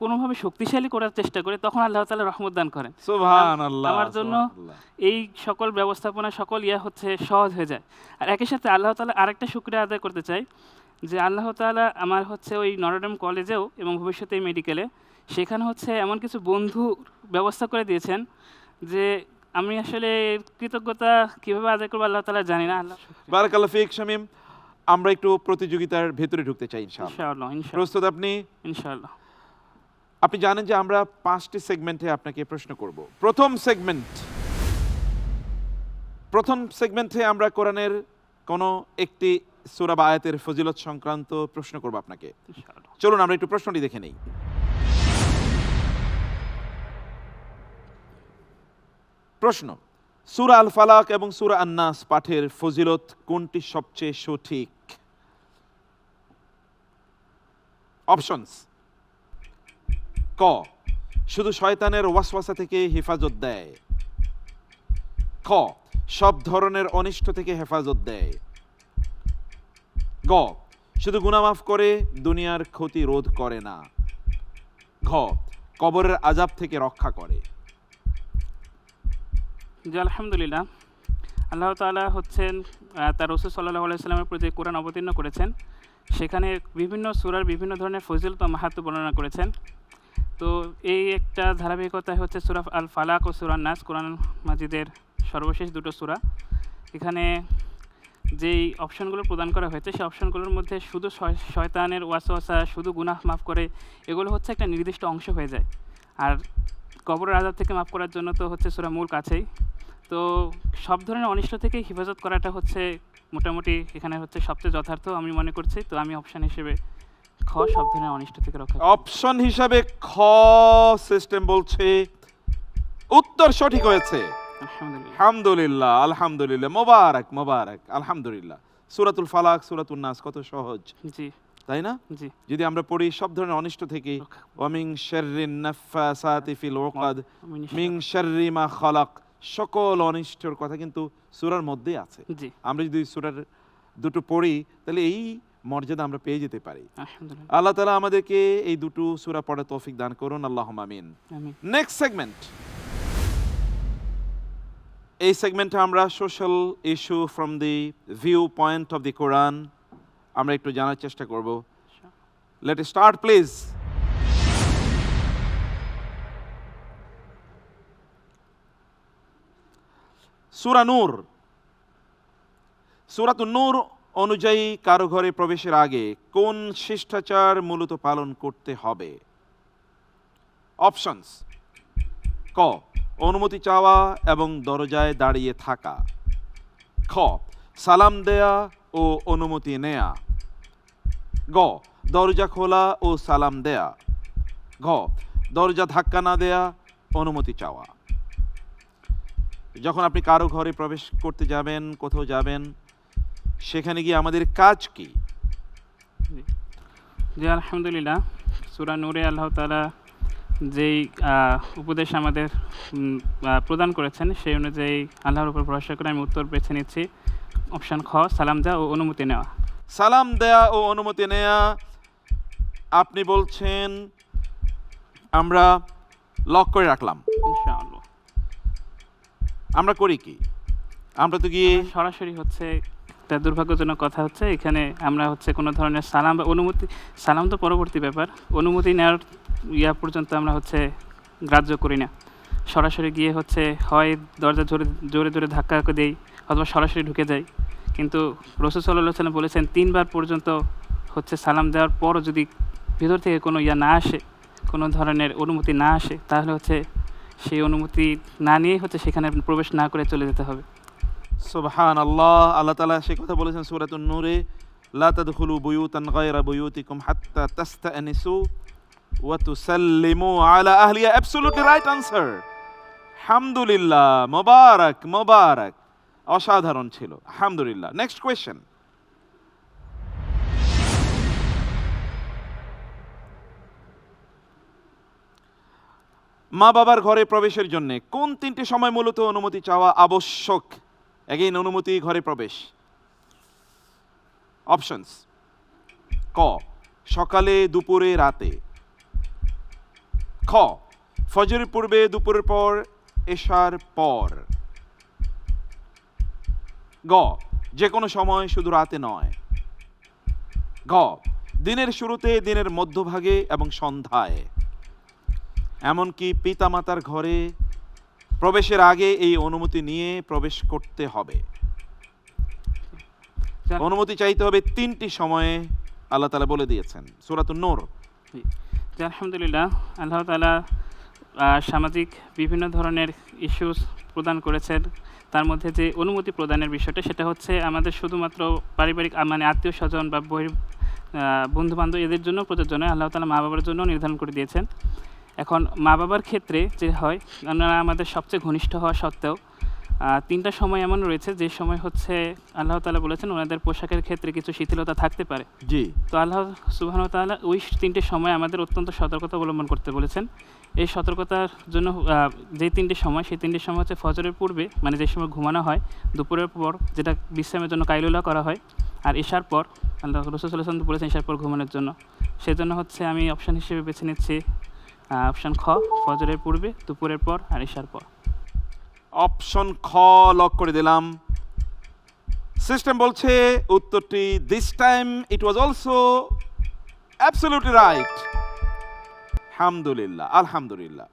কোনোভাবে শক্তিশালী করার চেষ্টা করে, তখন আল্লাহ তাআলা রহমত দান করেন। সুবহানাল্লাহ, আমার জন্য সুবহানাল্লাহ। এই সকল ব্যবস্থাপনা সকল হচ্ছে সহজ হয়ে যায়। আর একই সাথে আল্লাহ তাআলা আরেকটা শুকরিয়া আদায় করতে চাই যে আল্লাহ তাআলা আমার হচ্ছে ওই নটরডেম কলেজেও এবং ভবিষ্যতে এই মেডিকেলে, সেখানে হচ্ছে এমন কিছু বন্ধু ব্যবস্থা করে দিয়েছেন যে আমি আসলে কৃতজ্ঞতা কীভাবে আদায় করবো আল্লাহ তাআলা জানি না। আল্লাহ বারাকাল্লাহ ফিক শামীম। আমরা একটু প্রতিযোগিতার ভেতরে ঢুকতে চাই ইনশাআল্লাহ। ইনশাআল্লাহ প্রস্তুত আপনি? ইনশাআল্লাহ। আপনি জানেন যে আমরা 5টি সেগমেন্টে আপনাকে প্রশ্ন করব। প্রথম সেগমেন্টে আমরা কোরআনের কোনো একটি সূরা বা আয়াতের ফজিলত সংক্রান্ত প্রশ্ন করব আপনাকে। ইনশাআল্লাহ। চলুন আমরা একটু প্রশ্নটি দেখে নেই। প্রশ্ন, সূরা আল ফালাক এবং সূরা আন-নাস পাঠের ফজিলত কোনটি সবচেয়ে সঠিক? অপশনস: ক, শুধু শয়তানের ওয়াসওয়াসা থেকে হেফাজত দেয়। খ, সব ধরনের অনিষ্ট থেকে হেফাজত দেয়। গ, শুধু গুনাহ মাফ করে দুনিয়ার ক্ষতি রোধ করে না। ঘ, কবরের আযাব থেকে রক্ষা করে। জি, আলহামদুলিল্লাহ। আল্লাহ তাআলা হচ্ছেন তার রাসূল সাল্লাল্লাহু আলাইহি ওয়াসাল্লামের প্রতি কোরআন অবতীর্ণ করেছেন, সেখানে বিভিন্ন সূরার বিভিন্ন ধরনের ফজিলত বা মাহাত্ম্য বর্ণনা করেছেন। তো এই একটা ধারাবাহিকতা হচ্ছে সূরা আল ফালাক ও সূরা নাস, কোরআন মাজিদের সর্বশেষ দুটো সূরা। এখানে যেই অপশনগুলো প্রদান করা হয়েছে, সেই অপশনগুলোর মধ্যে শুধু শয়তানের ওয়াসওয়াসা, শুধু গুনাহ মাফ করে, এগুলো হচ্ছে একটা নির্দিষ্ট অংশ হয়ে যায়। আর কবরের আযাব থেকে মাফ করার জন্য তো হচ্ছে সূরা মূল কাছেই। তো সব ধরনের অনিষ্ট থেকে হেফাজত করাটা হচ্ছে মোটামুটি এখানে হচ্ছে সবচেয়ে যথার্থ আমি মনে করছি। তো আমি অপশন হিসেবে খ, সব ধরনের অনিষ্ট থেকে রক্ষা। অপশন হিসাবে খ সিস্টেম বলছে উত্তর সঠিক হয়েছে। আলহামদুলিল্লাহ। আলহামদুলিল্লাহ, আলহামদুলিল্লাহ, মোবারক মোবারক, আলহামদুলিল্লাহ। সূরাতুল ফালাক, সূরাতুন নাস কত সহজ, জি তাই না? জি। যদি আমরা পড়ি সব ধরনের অনিষ্ট থেকে, ওয়ামিন শাররিন নাফাসাতি ফিল উকাদ মিন শাররি মা খালাক, সকল অনিষ্টের কথা কিন্তু সূরার মধ্যেই আছে। জি আমরা যদি সূরার দুটো পড়ি, তাহলে এই মর্যাদা আমরা পেয়ে যেতে পারি। আলহামদুলিল্লাহ, আল্লাহ তাআলা আমাদেরকে এই দুটো সূরা পড়ার তৌফিক দান করুন, আল্লাহুম্মা আমিন। আমিন। নেক্সট সেগমেন্ট, এই সেগমেন্টে আমরা social issue from the view point of the Quran আমরা একটু জানার চেষ্টা করব। Let us start please. সূরা নূর, সূরাতুন নূর অনুযায়ী কারো ঘরে প্রবেশের আগে কোন শিষ্টাচার মূলত পালন করতে হবে? অপশনস: ক, অনুমতি চাওয়া এবং দরজায় দাঁড়িয়ে থাকা। খ, সালাম দেয়া ও অনুমতি নেয়া। গ, দরজা খোলা ও সালাম দেয়া। ঘ, দরজা ধাক্কা না দেয়া, অনুমতি চাওয়া। যখন আপনি কারো ঘরে প্রবেশ করতে যাবেন, কোথাও যাবেন, সেখানে গিয়ে আমাদের কাজ কি? জি আলহামদুলিল্লাহ, সূরা নূরে আল্লাহ তাআলা যেই উপদেশ আমাদের প্রদান করেছেন সেই অনুযায়ী আল্লাহর উপর ভরসা করে আমি উত্তর বেছে নিচ্ছি অপশন খ, সালাম দেওয়া ও অনুমতি নেওয়া। সালাম দেয়া ও অনুমতি নেয়া আপনি বলছেন, আমরা লক করে রাখলাম। ইনশাআল্লাহ। আমরা করি কি? আমরা তো গিয়ে সরাসরি হচ্ছে একটা দুর্ভাগ্যজনক কথা হচ্ছে এখানে আমরা হচ্ছে কোনো ধরনের সালাম বা অনুমতি, সালাম তো পরবর্তী ব্যাপার, অনুমতি নেওয়ার পর্যন্ত আমরা হচ্ছে গ্রাহ্য করি না। সরাসরি গিয়ে হচ্ছে হয় দরজা জোরে জোরে জোরে ধাক্কা দেই অথবা সরাসরি ঢুকে যাই। কিন্তু রাসূল সাল্লাল্লাহু আলাইহি ওয়াসাল্লাম বলেছেন 3 বার পর্যন্ত হচ্ছে সালাম দেওয়ার পরও যদি ভিতর থেকে কোনো না আসে, কোনো ধরনের অনুমতি না আসে, তাহলে হচ্ছে সেই অনুমতি না নিয়ে হচ্ছে সেখানে প্রবেশ না করে চলে যেতে হবে। সুবহানাল্লাহ, আল্লাহ তাআলা সে কথা বলেছেন সূরাতুন নূরে, লা তাদখুলু বুয়ুতান গায়রা বুয়ুতিকুম হাত্তা তাস্তানিসু ওয়া তুসাল্লিমু আলা আহলিহা। Absolutely right answer. আলহামদুলিল্লাহ, মোবারক মোবারক, অসাধারণ ছিল, আলহামদুলিল্লাহ। নেক্সট কোয়েশ্চেন, মা বাবার ঘরে প্রবেশের জন্য কোন 3টি সময় মূলত অনুমতি চাওয়া আবশ্যক? এগেইন, অনুমতি ঘরে প্রবেশ। অপশনস: ক, সকালে, দুপুরে, রাতে। খ, ফজরের পূর্বে, দুপুরের পর, এশার পর। গ, যে কোনো সময়, শুধু রাতে নয়। ঘ, দিনের শুরুতে, দিনের মধ্যভাগে এবং সন্ধ্যায়। এমনকি পিতামাতার ঘরে প্রবেশের আগে এই অনুমতি নিয়ে প্রবেশ করতে হবে। অনুমতি চাইতে হবে 3টি সময়ে, আল্লাহ তাআলা বলে দিয়েছেন সূরাতুন নূর। জি আলহামদুলিল্লাহ, আল্লাহ তাআলা সামাজিক বিভিন্ন ধরনের ইস্যুস প্রদান করেছেন। তার মধ্যে যে অনুমতি প্রদানের বিষয়টা সেটা হচ্ছে আমাদের শুধুমাত্র পারিবারিক মানে আত্মীয় স্বজন বা বন্ধু বান্ধব এদের জন্য প্রযোজ্য নয়, আল্লাহ তাআলা মা বাবার জন্য নির্ধারণ করে দিয়েছেন। এখন মা বাবার ক্ষেত্রে যে হয়, ওনারা আমাদের সবচেয়ে ঘনিষ্ঠ হওয়া সত্ত্বেও 3টা সময় এমন রয়েছে যে সময় হচ্ছে আল্লাহ তাআলা বলেছেন ওনাদের পোশাকের ক্ষেত্রে কিছু শিথিলতা থাকতে পারে। জি, তো আল্লাহ সুবহানাহু ওয়া তাআলা ওই 3টে সময় আমাদের অত্যন্ত সতর্কতা অবলম্বন করতে বলেছেন। এই সতর্কতার জন্য যে 3টে সময়, সেই 3টে সময় হচ্ছে ফজরের পূর্বে মানে যে সময় ঘুমানো হয়, দুপুরের পর যেটা বিশ্রামের জন্য কাইলুলা করা হয়, আর এশার পর আল্লাহ রাসূল সাল্লাল্লাহু আলাইহি ওয়াসাল্লাম বলেছেন এশার পর ঘুমানোর জন্য। সেজন্য হচ্ছে আমি অপশন হিসেবে বেছে নিচ্ছি অপশন খ, ফজরের পূর্বে, দুপুরের পর আর এশার পর। অপশন খ লক করে দিলাম। সিস্টেম বলছে উত্তরটি this time it was also absolutely right. আলহামদুলিল্লাহ আলহামদুলিল্লাহ।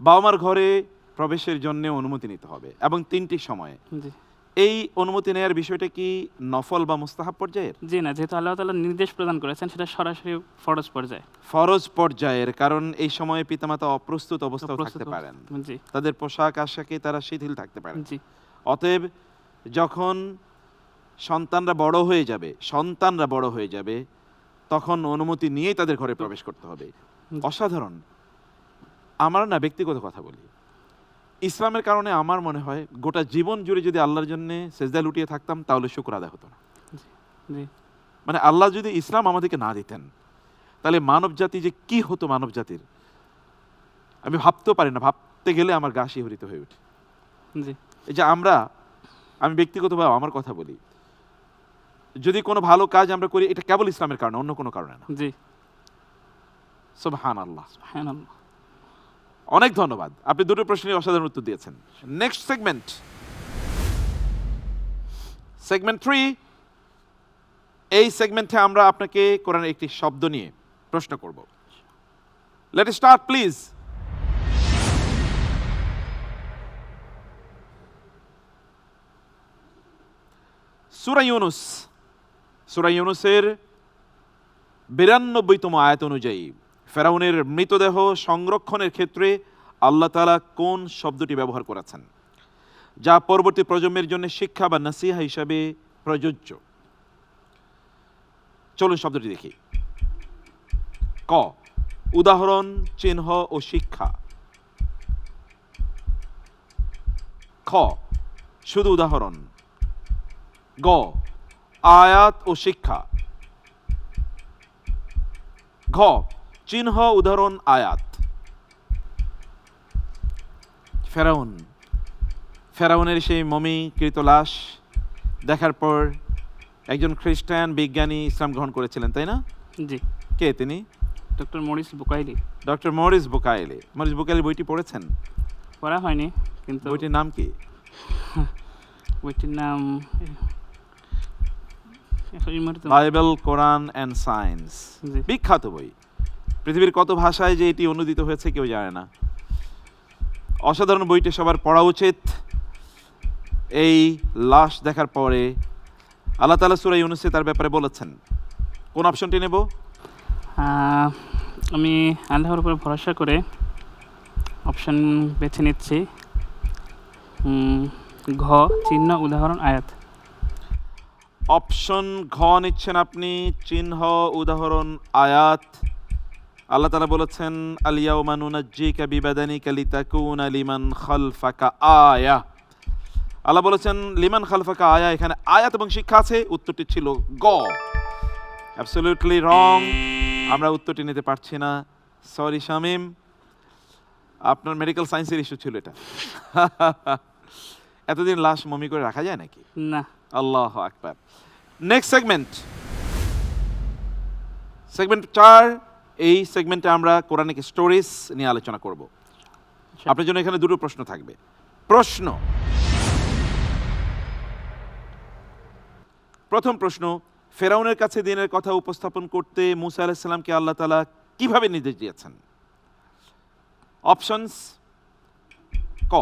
বাবা মার ঘরে প্রবেশের জন্য অনুমতি নিতে হবে এবং 3টি সময়ে। জি এই অনুমতি নেওয়ার বিষয়টা কি নফল বা মুস্তাহাব পর্যায়ের? জি না, যেহেতু আল্লাহ তাআলা নির্দেশ প্রদান করেছেন সেটা সরাসরি ফরজ পর্যায়ে। ফরজ পর্যায়ের, কারণ এই সময়ে পিতামাতা অপ্রস্তুত অবস্থায় থাকতে অপ্রস্তুত পারেন, জি তাদের পোশাক আশাকে তারা শিথিল থাকতে পারেন। জি অতএব যখন সন্তানরা বড় হয়ে যাবে তখন অনুমতি নিয়েই তাদের ঘরে প্রবেশ করতে হবে। অসাধারণ। আমার না ব্যক্তিগত কথা বলি, ইসলামের কারণে আমার মনে হয় গোটা জীবন জুড়ে যদি আল্লাহর জন্য সেজদা লুটিয়ে থাকতাম তাহলে শুকর আদায় হতো না। জি মানে আল্লাহ যদি ইসলাম আমাদেরকে না দিতেন তাহলে মানব জাতি যে কি হতো, মানব জাতির আমি ভাবতেও পারি না, ভাবতে গেলে আমার গা শিহরিত হয়ে ওঠে। জি এই যে আমি ব্যক্তিগতভাবে আমার কথা বলি, যদি কোনো ভালো কাজ আমরা করি এটা কেবল ইসলামের কারণে, অন্য কোনো কারণে না। জি। সুবহানাল্লাহ। সুবহানাল্লাহ। অনেক ধন্যবাদ, আপনি দুটো প্রশ্নের অসাধারণ উত্তর দিয়েছেন। Next segment, segment 3। এই সেগমেন্টে আমরা আপনাকে কোরআনের একটি শব্দ নিয়ে প্রশ্ন করব। Let start please. সূরা ইউনুস, সূরা ইউনুসের 92তম আয়াত অনুযায়ী ফেরাউনের মৃতদেহ সংরক্ষণের ক্ষেত্রে আল্লাহ তাআলা কোন শব্দটি ব্যবহার করেছেন, যা পরবর্তী প্রজন্মের জন্য শিক্ষা বা নসিহা হিসাবে প্রযোজ্য? চলুন শব্দটি দেখি। ক, উদাহরণ, চিহ্ন ও শিক্ষা। খ, শুধু উদাহরণ। গ, আয়াত ও শিক্ষা। ঘ, চিহ্ন, উদাহরণ, আয়াত। ফেরাউন, ফেরাউনের সেই মমিকৃত লাশ দেখার পর একজন খ্রিস্টান বিজ্ঞানী ইসলাম গ্রহণ করেছিলেন, তাই না? জি। কে তিনি? Doctor Morris Bucaille. Doctor Morris Bucaille. Morris Bucaille বইটি পড়েছেন? পড়া হয়নি, কিন্তু বইটির নাম কি? বইটির নাম এই মুহূর্তে বাইবেল, কোরআন অ্যান্ড সায়েন্স। জি। বিখ্যাত বই। পৃথিবীর কত ভাষায় যে এটি অনুদিত হয়েছে কেউ জানে না। অসাধারণ বইটি সবার পড়া উচিত। এই লাশ দেখার পরে আল্লাহ তাআলা সূরা ইউনুসে তার ব্যাপারে বলেছেন। কোন অপশনটি নেব? আমি আল্লাহর উপর ভরসা করে অপশন বেছে নিচ্ছি। ঘ, চিহ্ন, উদাহরণ, আয়াত। অপশন ঘ নিচ্ছেন আপনি, চিহ্ন, উদাহরণ, আয়াত। আল্লাহ তাআলা বলেছেন আল-ইয়াওমা নুনাজ্জিকা বিবাদানিকা লিতাকুনা লিমান খালফাকা আয়া। আল্লাহ বলেছেন লিমান খালফাকা আয়া, এখানে আয়াত এবং শিক্ষা আছে। উত্তরটি ছিল গ। অ্যাবসলিউটলি রং। আমরা উত্তরটি নিতে পারছি না, সরি শামীম, আপনার মেডিকেল সায়েন্সের ইস্যু ছিল এটা। এতদিন লাশ মমি করে রাখা যায় নাকি? না। আল্লাহু আকবার। Next segment, segment 4। এই সেগমেন্টে আমরা কোরআনিক স্টোরিজ নিয়ে আলোচনা করব। আপনার জন্য এখানে দুটো প্রশ্ন থাকবে। প্রশ্ন, প্রথম প্রশ্ন, ফেরাউনের কাছে দ্বীনের কথা উপস্থাপন করতে মূসা আলাইহিস সালামকে আল্লাহ তাআলা কিভাবে নির্দেশ দিয়েছেন? অপশনস: ক,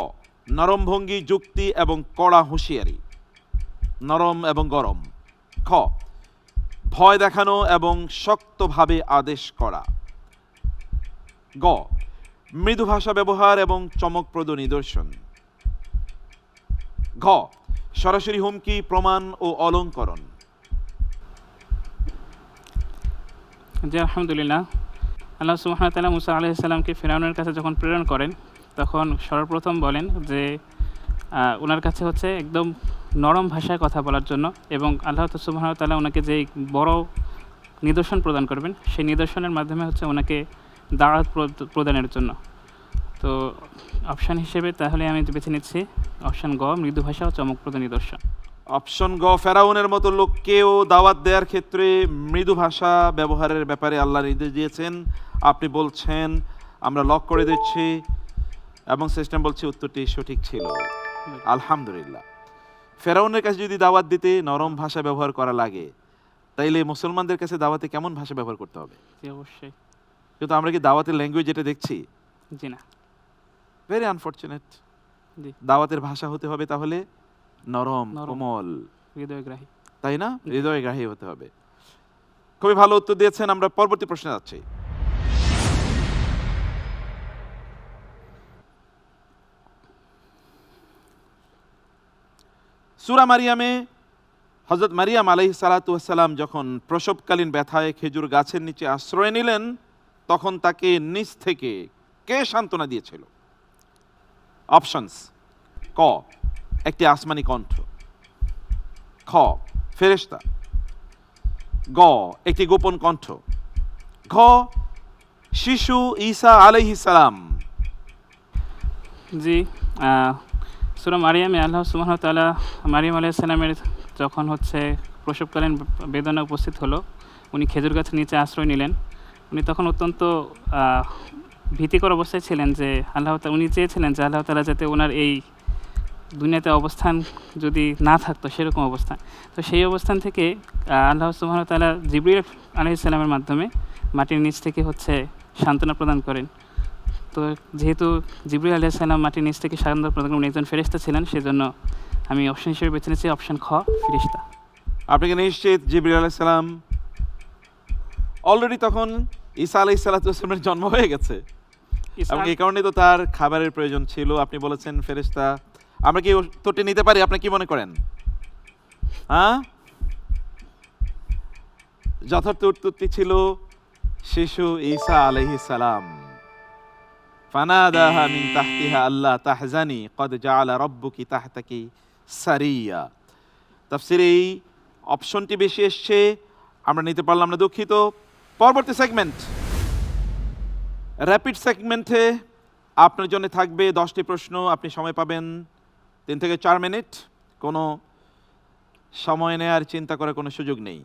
নরম ভঙ্গি, যুক্তি এবং কড়া হুঁশিয়ারি, নরম এবং গরম। খ, ভয় দেখানো এবং শক্তভাবে আদেশ করা। গ, মৃদু ভাষা ব্যবহার এবং চমকপ্রদ নিদর্শন। ঘ, সরাসরি হুমকি, প্রমাণ ও অলঙ্করণ। জি, আলহামদুলিল্লাহ। আল্লাহ সুবহানাহু ওয়া তাআলা মূসা আলাইহিস সালামকে ফিরআউনের কাছে যখন প্রেরণ করেন, তখন সর্বপ্রথম বলেন যে ওনার কাছে হচ্ছে একদম নরম ভাষায় কথা বলার জন্য, এবং আল্লাহ সুবহানাহু ওয়া তাআলা ওনাকে যে বড় নিদর্শন প্রদান করবেন, সেই নিদর্শনের মাধ্যমে হচ্ছে ওনাকে দাওয়াত প্রদানের জন্য। তো অপশান হিসেবে তাহলে আমি বেছে নিচ্ছি অপশান গ, মৃদু ভাষা ও চমকপ্রদ নিদর্শন। অপশন গ, ফেরাউনের মতো লোককেও দাওয়াত দেওয়ার ক্ষেত্রে মৃদু ভাষা ব্যবহারের ব্যাপারে আল্লাহ নির্দেশ দিয়েছেন। আপনি বলছেন, আমরা লক করে দিচ্ছি এবং সিস্টেম বলছে উত্তরটি সঠিক ছিল। আলহামদুলিল্লাহ। ফেরাউনের কাছে যদি দাওয়াত দিতে নরম ভাষা ব্যবহার করা লাগে, তাইলে মুসলমানদের কাছে দাওয়াতে কেমন ভাষা ব্যবহার করতে হবে? জি, অবশ্যই। কিন্তু আমরা কি দাওয়াতের ল্যাঙ্গুয়েজ যেটা দেখছি? জি না। Very unfortunate. জি। দাওয়াতের ভাষা হতে হবে তাহলে নরম, কোমল, হৃদয়গ্রাহী, তাই না? হৃদয়গ্রাহী হতে হবে। খুবই ভালো উত্তর দিয়েছেন। আমরা পরবর্তী প্রশ্নে যাচ্ছি। সূরা মারিয়ামে হযরত মারিয়াম আলাইহিস সালাতু ওয়াস সালাম যখন প্রসবকালীন ব্যথায় খেজুর গাছের নিচে আশ্রয় নিলেন, তখন তাকে নিচ থেকে কে সান্ত্বনা দিয়েছিল? অপশনস: ক, একটি আসমানি কণ্ঠ। খ, ফেরেশতা। গ, একটি গোপন কণ্ঠ। ঘ, শিশু ঈসা আলাইহিস সালাম। জি। সূরা মারিয়ামে আল্লাহ সুবহানাহু ওয়া তাআলা মারিয়াম আলাইহিস সালামের যখন হচ্ছে প্রসবকালীন বেদনা উপস্থিত হলো। উনি খেজুর গাছের নিচে আশ্রয় নিলেন। উনি তখন অত্যন্ত ভীতিকর অবস্থায় ছিলেন যে উনি চেয়েছিলেন যে আল্লাহ তাআলা যাতে ওনার এই দুনিয়াতে অবস্থান যদি না থাকতো সেরকম অবস্থান। তো সেই অবস্থান থেকে আল্লাহ সুবহানাহু ওয়া তাআলা জিবরিল আলাইহিস সালামের মাধ্যমে মাটির নিচ থেকে সান্ত্বনা প্রদান করেন। তো যেহেতু জিবরিল আলাইহিস সালাম মাটির নিচ থেকে সান্ত্বনা প্রদান করেন, উনি একজন ফেরেশতা ছিলেন, সেজন্য আমি অপশন হিসেবে বেছে নিয়েছি অপশন খ, ফেরেশতা। আপনাকে নিশ্চিত জিবরিল আলাইহিস সালাম অলরেডি তখন ঈসা আলাইহিস সালামের জন্ম হয়ে গেছে এবং এই কারণে তো তার খাবারের প্রয়োজন ছিল। আপনি বলেছেন ফেরেশতা। আমরা কি উত্তরটি নিতে পারি? আপনি কি মনে করেন? হ্যাঁ, যথার্থ উত্তরটি ছিল শিশু ঈসা আলাইহিস সালাম। ফানাদাহা মিন তাহতিহা আল্লা তাহজানি কদ জাআলা রাব্বুকি তাহতাকি সারিয়া। তাফসীরে এই অপশনটি বেশি এসছে, আমরা নিতে পারলাম না, দুঃখিত। পরবর্তী সেগমেন্ট, র্যাপিড সেগমেন্টে আপনার জন্য থাকবে 10টি প্রশ্ন। আপনি সময় পাবেন 3 থেকে 4 মিনিট। কোনো সময় নেয়ার চিন্তা করার কোনো সুযোগ নেই।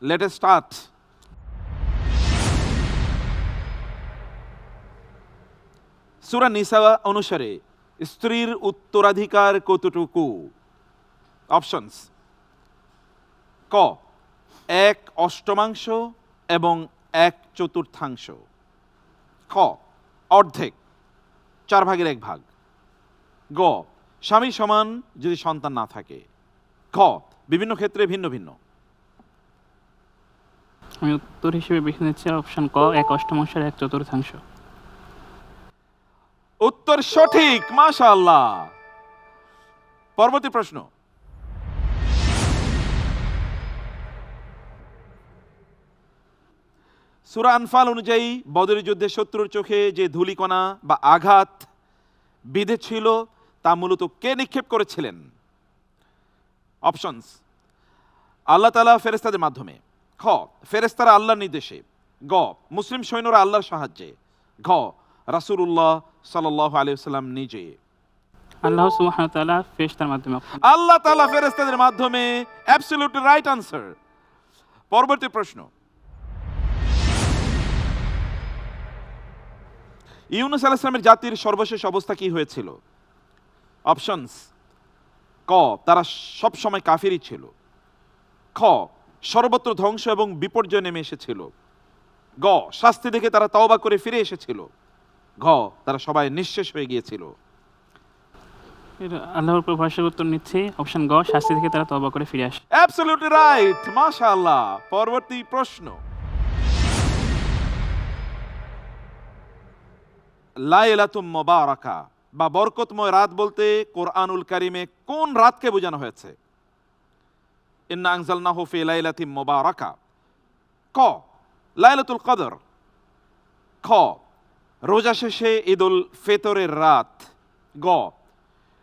Let us start. সূরা নিসা অনুসারে স্ত্রীর উত্তরাধিকার কতটুকু? অপশনস: ক 1/8 এবং 1/4, খ অর্ধেক 4/1 গ স্বামী সমান যদি সন্তান না থাকে, খ বিভিন্ন ক্ষেত্রে ভিন্ন ভিন্ন। আমি উত্তর হিসেবে বেছে নিচ্ছি অপশন ক, 1/8 আর 1/4। উত্তর সঠিক, মাশাআল্লাহ। পরবর্তী প্রশ্ন, সূরা আনফাল অনুযায়ী বদরের যুদ্ধে শত্রুর চোখে যে ধূলিকণা বা আঘাত বিঁধেছিল তা মূলত কে নিক্ষেপ করেছিলেন? অপশনস: আল্লাহ তাআলা ফেরেশতাদের মাধ্যমে, খ ফেরেশতারা আল্লাহর নির্দেশে, গ মুসলিম সৈন্যরা আল্লাহর সাহায্যে, ঘ রাসূলুল্লাহ সাল্লাল্লাহু আলাইহি ওয়াসাল্লাম নিজে। আল্লাহ সুবহানাহু ওয়া তাআলা ফেরেশতার মাধ্যমে। আল্লাহ তাআলা ফেরেশতাদের মাধ্যমে, অ্যাবসলিউটলি রাইট আনসার। পরবর্তী প্রশ্ন, ইউনূস আলাইহিস সালামের জাতির সর্বশেষ অবস্থা কি হয়েছিল? অপশনস: ক তারা সব সময় কাফিরই ছিল, খ সর্বত্র ধ্বংস এবং বিপর্যয় নেমে এসেছিল, গ শাস্তি দেখে তারা তওবা করে ফিরে এসেছিল, ঘ তারা সবাই নিঃশেষ হয়ে গিয়েছিল। আল্লাহর উপর ভরসার উত্তর নিচ্ছি অপশন গ, শাস্তি থেকে তারা তওবা করে ফিরে আসে। অ্যাবসলিউটলি রাইট, মাশাআল্লাহ। পরবর্তী প্রশ্ন, লাইলাতুম মুবারাকা বা বরকতময় রাত বলতে কোরআনুল কারীমে কোন রাতকে বোঝানো হয়েছে? ইন্না আনজালনাহু ফি লাইলাতিম মুবারাকা, ক লাইলাতুল কদর, খ রোজা শেষে ঈদুল ফিতরের রাত, গ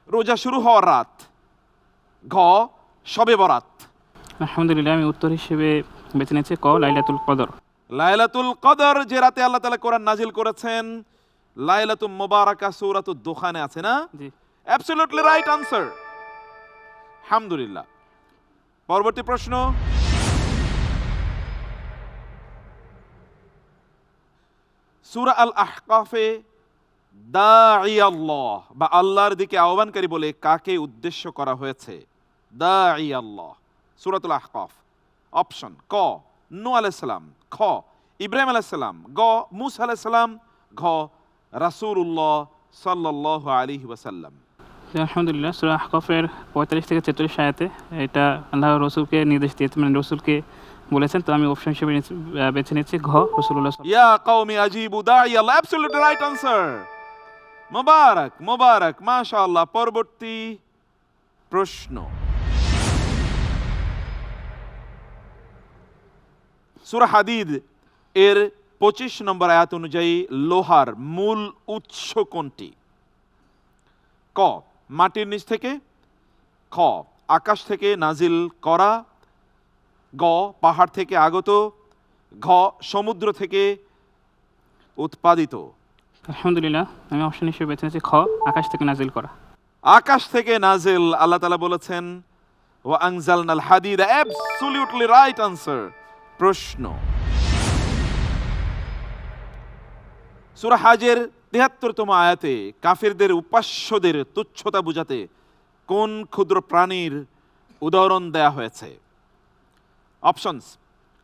রোজা শুরু হওয়ার রাত, ঘ শবে বরাত। আলহামদুলিল্লাহ, আমি উত্তর হিসেবে বেছে নিচ্ছি ক, লাইলাতুল কদর। লাইলাতুল কদর যে রাতে আল্লাহ তাআলা কোরআন নাজিল করেছেন, লাইলাতুম মুবারাকা সূরাতুদ দুখানে আছে না? জি, অ্যাবসলিউটলি রাইট আনসার। আলহামদুলিল্লাহ। পরবর্তী প্রশ্ন, সূরা আল আহকাফে দাঈ আল্লাহ বা আল্লাহর দিকে আহ্বানকারী বলে কাকে উদ্দেশ্য করা হয়েছে? দাঈ আল্লাহ, সূরাতুল আহকাফ। অপশন: ক নূহ আলাইহিস সালাম, খ ইব্রাহিম আলাইহিস সালাম, গ মূসা আলাইহিস সালাম, ঘ রাসূলুল্লাহ সাল্লাল্লাহু আলাইহি ওয়াসাল্লাম। আলহামদুলিল্লাহ, সূরা আহকাফের 45 থেকে 44 আয়াতে এটা আল্লাহ রসুলকে নির্দেশ দিয়েছেন, মানে রসুলকে বলেছেন। তো আমি অপশন হিসেবে বেছে নিচ্ছি ঘ, রাসূলুল্লাহ। ইয়া কওমি আজিবু দাঈ আল্লাহ, অ্যাবসলিউটলি রাইট আনসার। মোবারক মোবারক, মাশাআল্লাহ। পরবর্তী প্রশ্ন, সূরা হাদিদ এর 25 নম্বর আয়াত অনুযায়ী লোহার মূল উৎস কোনটি? ক মাটির নিচ থেকে, খ আকাশ থেকে নাজিল করা, গ পাহাড় থেকে আগত, ঘ সমুদ্র থেকে উৎপাদিত। আলহামদুলিল্লাহ, আমি অপশন হিসেবে বেছে নিচ্ছি খ, আকাশ থেকে নাজিল করা। আকাশ থেকে নাজিল। আল্লাহ তাআলা বলেছেন ওয়া আনজালনাল হাদিদ, অ্যাবসলিউটলি রাইট আনসার। প্রশ্ন, সূরা হাজের ৭৩তম আয়াতে কাফিরদের উপাস্যদের তুচ্ছতা বুঝাতে কোন ক্ষুদ্র প্রাণীর উদাহরণ দেয়া হয়েছে? অপশনস: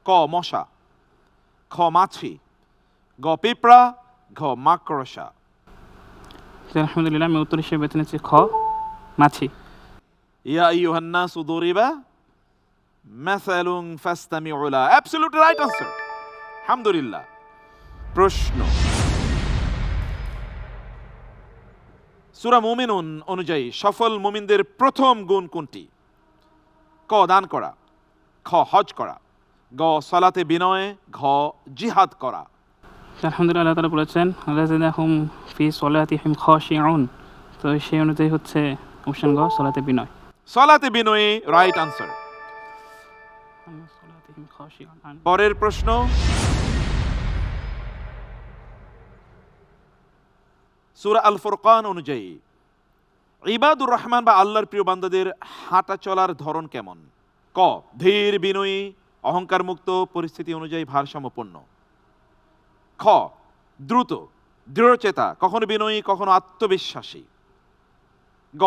ক মশা, খ মাছি, গ পিঁপড়া, ঘ মাকড়সা। জি, আলহামদুলিল্লাহ, আমি উত্তর হিসেবে বেছে নিচ্ছি খ মাছি। ইয়া আইয়ুহান নাসু দুরিবা মাসালুন ফাসতামিউ লা, অ্যাবসলিউটলি রাইট আনসার। আলহামদুলিল্লাহ। প্রশ্ন, সূরা মুমিনুন অনুযায়ী সফল মুমিনদের প্রথম গুণ কোনটি? ক দান করা, খ হজ করা, গ সালাতে বিনয়, ঘ জিহাদ করা। আলহামদুলিল্লাহ, আল্লাহ তাআলা বলেছেন আল্লাযিনাহুম ফি সলাতিহিম খাশিউন, তো সেই অনুযায়ী হচ্ছে অপশন গ সলাতে বিনয়। সালাতে বিনয়ে রাইট আনসার। সলাতিহিম খাশিউন। পরের প্রশ্ন, সূরা আল ফুরকান অনুযায়ী ইবাদুর রহমান বা আল্লাহর প্রিয় বান্দাদের হাঁটা চলার ধরন কেমন? ক ধীর বিনয়ী, অহংকার মুক্ত, পরিস্থিতি অনুযায়ী ভারসাম্যপূর্ণ, খ দ্রুত, দৃঢ়চেতা, কখনো বিনয়ী কখনো আত্মবিশ্বাসী, গ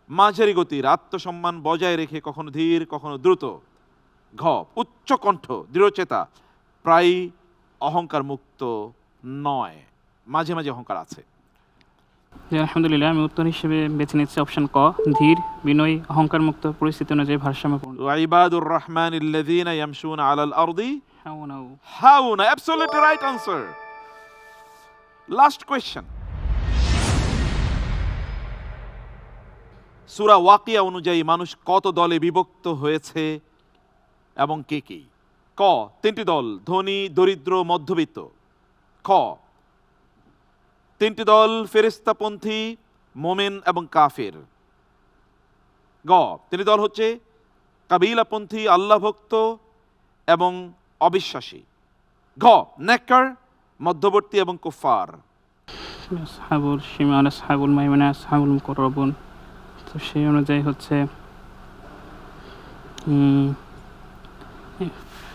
মাঝারি গতির, আত্মসম্মান বজায় রেখে কখনো ধীর কখনো দ্রুত, ঘ উচ্চকণ্ঠ, দৃঢ়চেতা, প্রায় অহংকার মুক্ত নয়, মাঝে মাঝে অহংকার আছে। জি, আলহামদুলিল্লাহ, আমি উত্তর হিসেবে বেছে নিচ্ছি অপশন ক ধীর, বিনয়ী, অহংকার মুক্ত, পরিস্থিতি অনুযায়ী ভারসাম্যপূর্ণ। ইবাদুর রহমান আল্লাযীনা ইয়ামশুনা আলাল আরদি হাওনাও। হাওনা, absolutely right answer. Last question, সূরা ওয়াকিয়া অনুযায়ী মানুষ কত দলে বিভক্ত হয়েছে এবং কে কে? ক তিনটি দল, ধনী দরিদ্র মধ্যবিত্ত, খ তিনটি দল, ফেরেশতাপন্থী, মোমেন এবং কাফের, গ তিনটি দল হচ্ছে কাবিলাপন্থী, আল্লাহ ভক্ত এবং অবিশ্বাসী, ঘ নেককার, মধ্যবর্তী এবং কুফার। আসহাবুল শিমাল, আসহাবুল মাইমানা, আসহাবুল মুকররাবুন, তো সেই অনুযায়ী হচ্ছে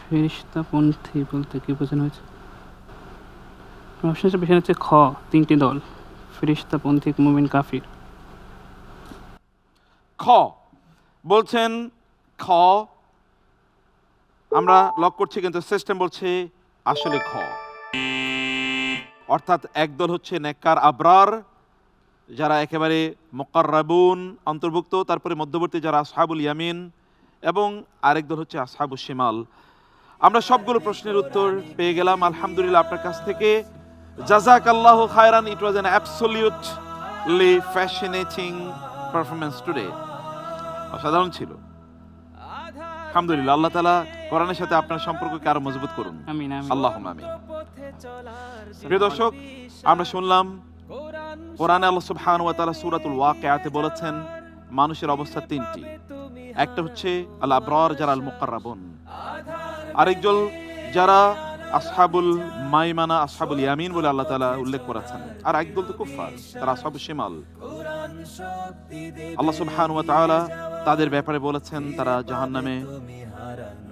ফেরেশতাপন্থী বলতে কি বোঝানো হয়েছে? অপশন হিসেবে বেছে নিচ্ছে খ তিনটি দল, ফেরেশতাপন্থী, মুমিন, কাফির। খ বলছেন, খ আমরা লক করছি কিন্তু সিস্টেম বলছে আসলে খ, অর্থাৎ একদল হচ্ছে নেককার আবরার যারা একেবারে মুকাররাবুন অন্তর্ভুক্ত, তারপরে মধ্যবর্তী যারা আসহাবুল ইয়ামিন, এবং আরেক দল হচ্ছে আসহাবুশ শিমাল। আমরা সবগুলো প্রশ্নের উত্তর পেয়ে গেলাম আলহামদুলিল্লাহ আপনার কাছ থেকে। জাযাকাল্লাহু খায়রান, it was an absolutely fascinating performance today. অসাধারণ ছিল আলহামদুলিল্লাহ। আল্লাহ তাআলা কোরআনের সাথে আপনার সম্পর্ককে আরো মজবুত করুন, আমিন আমিন। আল্লাহুম্মা আমিন। প্রিয় দর্শক, আমরা শুনলাম কোরআনে আল্লাহ সুবহানাহু ওয়া তাআলা সূরাতুল ওয়াকিয়াতে বলেছেন মানুষের অবস্থা তিনটি। একটা হচ্ছে আল আবরার, যারা আল মুকাররাবুন, আরেকজন যারা আসহাবুল মাইমানা, আসহাবুল ইয়ামিন বলে আল্লাহ তাআলা উল্লেখ করেছেন, আর একদল তো কুফার, তারা আসহাবুশ শিমাল। আল্লাহ সুবহানাহু ওয়া তাআলা তাদের ব্যাপারে বলেছেন তারা জাহান্নামে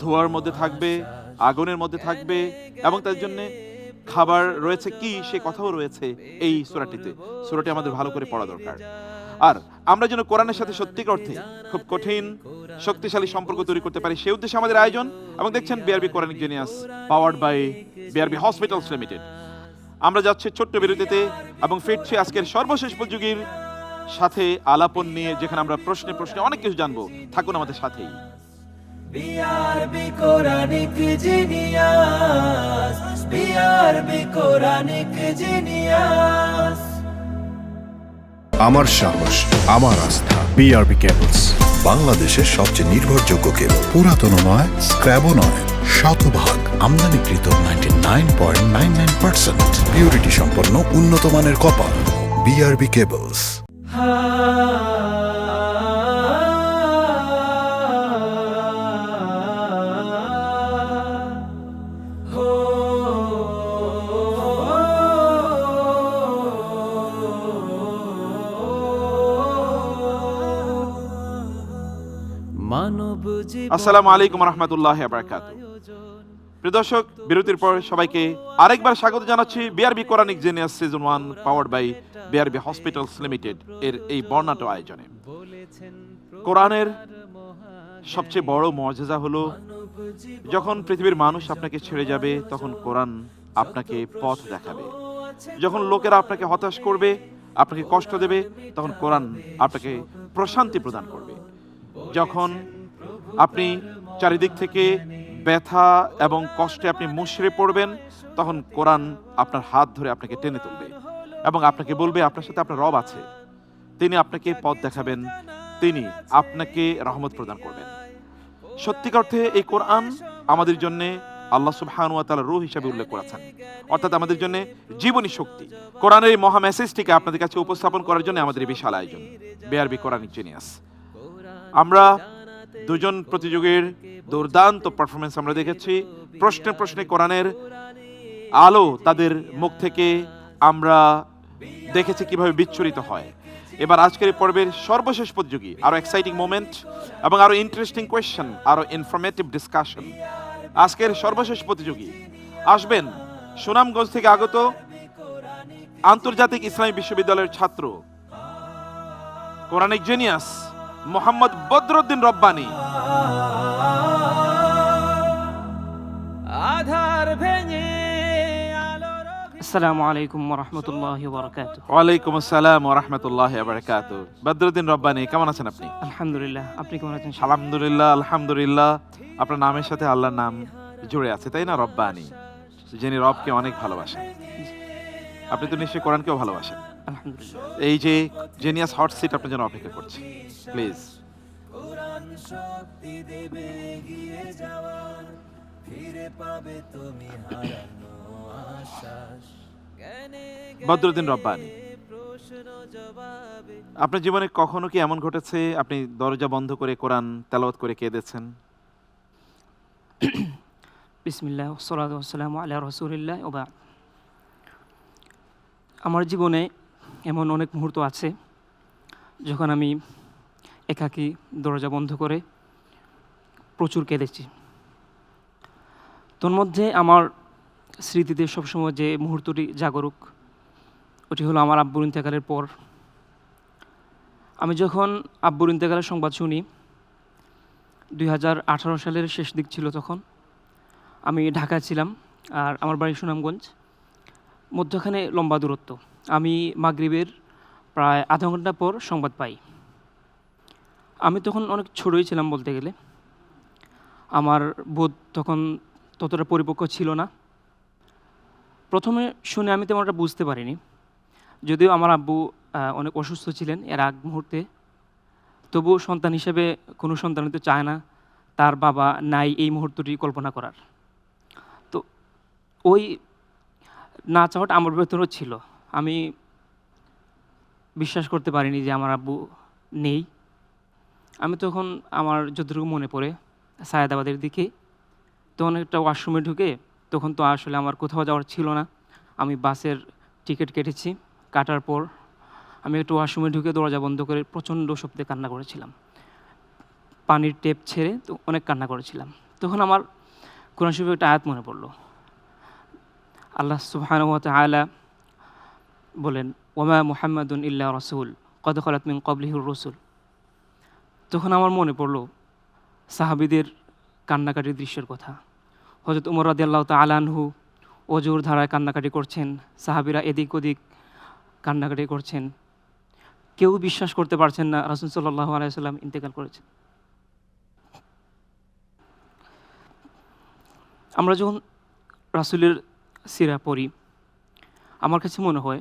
ধোঁয়ার মধ্যে থাকবে, আগুনের মধ্যে থাকবে, এবং তাদের জন্য খাবার রয়েছে কি সে কথাও রয়েছে এই সূরাটিতে। সূরাটি আমাদের ভালো করে পড়া দরকার। আর আমরা যেন কোরআনের সাথে সত্যিকার অর্থে খুব কঠিন শক্তিশালী সম্পর্ক তৈরি করতে পারি, সেই উদ্দেশ্যে আমাদের আয়োজন। এবং দেখছেন BRB Quranic genius powered by BRB hospitals limited. আমরা যাচ্ছি ছোট্ট বিরতিতে এবং ফিরছি আজকের সর্বশেষ উপযোগীর সাথে আলাপন নিয়ে, যেখানে আমরা প্রশ্নে প্রশ্নে অনেক কিছু জানবো। থাকুন আমাদের সাথেই। BRB Quranic genius, BRB Quranic genius. আমার সাহস, আমার আস্থা, বিআরবি কেবলস, বাংলাদেশের সবচেয়ে নির্ভরযোগ্য কেবল। পুরাতন নয়, স্ক্র্যাবও নয়, শতভাগ আমদানিকৃত 99.99% পিউরিটি সম্পন্ন উন্নত মানের কপার। BRB cables. মানব জীবন আসসালামু আলাইকুম রহমতুল্লাহ বারাকাতুহু। প্রিয় দর্শক, বিরতির পর সবাইকে আরেকবার স্বাগত জানাচ্ছি BRB Quranic genius season 1 powered by BRB hospitals limited এর এই বর্ণাঢ্য আয়োজনে। কোরআনের সবচেয়ে বড় মুআজিজা হলো যখন পৃথিবীর মানুষ আপনাকে ছেড়ে যাবে তখন কোরআন আপনাকে পথ দেখাবে। যখন লোকেরা আপনাকে হতাশ করবে, আপনাকে কষ্ট দেবে, তখন কোরআন আপনাকে প্রশান্তি প্রদান করবে। যখন আপনি চারিদিক থেকে ব্যথা এবং কষ্টে আপনি মুষড়ে পড়বেন, তখন কোরআন আপনার হাত ধরে আপনাকে টেনে তুলবে এবং আপনাকে বলবে আপনার সাথে আপনার রব আছে, তিনি আপনাকে পথ দেখাবেন, তিনি আপনাকে রহমত প্রদান করবেন। সত্যিকার অর্থে এই কোরআন আমাদের জন্য আল্লাহ সুবহানাহু ওয়া তাআলা রূহ হিসেবে উল্লেখ করেছেন, অর্থাৎ আমাদের জন্য জীবনী শক্তি। কোরআনের এই মহা মেসেজটিকে আপনাদের কাছে উপস্থাপন করার জন্য আমাদের এই বিশাল আয়োজন বিআরবি কোরআনিক জিনিয়াস। আমরা দুজন প্রতিযোগীর দুর্দান্ত পারফরমেন্স আমরা দেখেছি। প্রশ্নে প্রশ্নে কোরআনের আলো তাদের মুখ থেকে আমরা দেখেছি কিভাবে বিচ্ছুরিত হয়। এবার আজকের এই পর্বের সর্বশেষ প্রতিযোগী, আরো এক্সাইটিং মোমেন্ট এবং আরো ইন্টারেস্টিং কোয়েশ্চেন, আরো ইনফরমেটিভ ডিসকাশন। আজকের সর্বশেষ প্রতিযোগী আসবেন সুনামগঞ্জ থেকে আগত আন্তর্জাতিক ইসলামী বিশ্ববিদ্যালয়ের ছাত্র, কোরআনিক জিনিয়াস মোহাম্মদ বদরুদ্দিন রব্বানী। আধার ভেঙে আলোর আসসালামু আলাইকুম ওরহমতুল্লাহি ওয়াবারাকাতুহু। ওয়ালাইকুম আসসালাম ওয়া রাহমাতুল্লাহি ওয়া বারাকাতুহু। বদরুদ্দিন রব্বানী, কেমন আছেন আপনি? আলহামদুলিল্লাহ, আপনি কেমন আছেন? আলহামদুলিল্লাহ আলহামদুলিল্লাহ। আপনার নামের সাথে আল্লাহর নাম জুড়ে আছে, তাই না? রব্বানী, যিনি রবকে অনেক ভালোবাসেন। আপনি তো নিশ্চয়ই কোরআনকেও ভালোবাসেন। আলহামদুলিল্লাহ। এই যে জেনিয়াস হট সিট আপনার জন্য অপেক্ষা করছে, প্লিজ। কোরআন শক্তি দেবে এগিয়ে যাওয়ার, ফিরে পাবে তুমি হারানো আশ্বাস। জ্ঞানে বদরুদ্দিন রব্বানী, প্রশ্ন জবাবে আপনার জীবনে কখনো কি এমন ঘটেছে আপনি দরজা বন্ধ করে কোরআন তেলাওয়াত করে কেঁদেছেন? বিসমিল্লাহ ওয়াসসালাতু ওয়াসসালামু আলা রাসূলিল্লাহ ওয়া বা'দ। আমার জীবনে এমন অনেক মুহূর্ত আছে যখন আমি একাকী দরজা বন্ধ করে প্রচুর কেঁদেছি। তোর মধ্যে আমার স্মৃতিতে সবসময় যে মুহূর্তটি জাগরুক, ওটি হলো আমার আব্বুর ইন্তেকালের পর। আমি যখন আব্বুর ইন্তেকালের সংবাদ শুনি, 2018 সালের শেষ দিক ছিল তখন। আমি ঢাকায় ছিলাম আর আমার বাড়ি সুনামগঞ্জ, মধ্যখানে লম্বা দূরত্ব। আমি মাগরিবের প্রায় আধা ঘন্টা পর সংবাদ পাই। আমি তখন অনেক ছোটই ছিলাম বলতে গেলে, আমার বোধ তখন ততটা পরিপক্ক ছিল না। প্রথমে শুনে আমি তেমন একটা বুঝতে পারিনি, যদিও আমার আব্বু অনেক অসুস্থ ছিলেন এর আগ মুহূর্তে। তবুও সন্তান হিসেবে কোনো সন্তানই তো চায় না তার বাবা নাই এই মুহূর্তটি কল্পনা করার। তো ওই না চাওয়াটা আমার ভেতরেও ছিল। আমি বিশ্বাস করতে পারিনি যে আমার আব্বু নেই। আমি তখন আমার যতটুকু মনে পড়ে সায়েদাবাদের দিকে, তখন একটা ওয়াশরুমে ঢুকে, তখন তো আসলে আমার কোথাও যাওয়ার ছিল না। আমি বাসের টিকিট কেটেছি, কাটার পর আমি একটু ওয়াশরুমে ঢুকে দরজা বন্ধ করে প্রচণ্ড শব্দে কান্না করেছিলাম। পানির টেপ ছেড়ে তো অনেক কান্না করেছিলাম। তখন আমার কোরআন শরীফের একটা আয়াত মনে পড়ল। আল্লাহ সুবহানাহু ওয়া তাআলা বলেন, ওয়ামা মুহাম্মাদুন ইল্লা রাসূল কদ খালাত মিন ক্বাবলিহির রাসূল। তখন আমার মনে পড়ল সাহাবীদের কান্নাকাটির দৃশ্যের কথা। হযরত ওমর রাদিয়াল্লাহু তাআলা আনহু অজুর ধারায় কান্নাকাটি করছেন, সাহাবীরা এদিক ওদিক কান্নাকাটি করছেন। কেউ বিশ্বাস করতে পারছেন না রাসূল সাল্লাল্লাহু আলাইহি ওয়াসাল্লাম ইন্তেকাল করেছেন। আমরা যখন রাসূলের সিরা পড়ি, আমার কাছে মনে হয়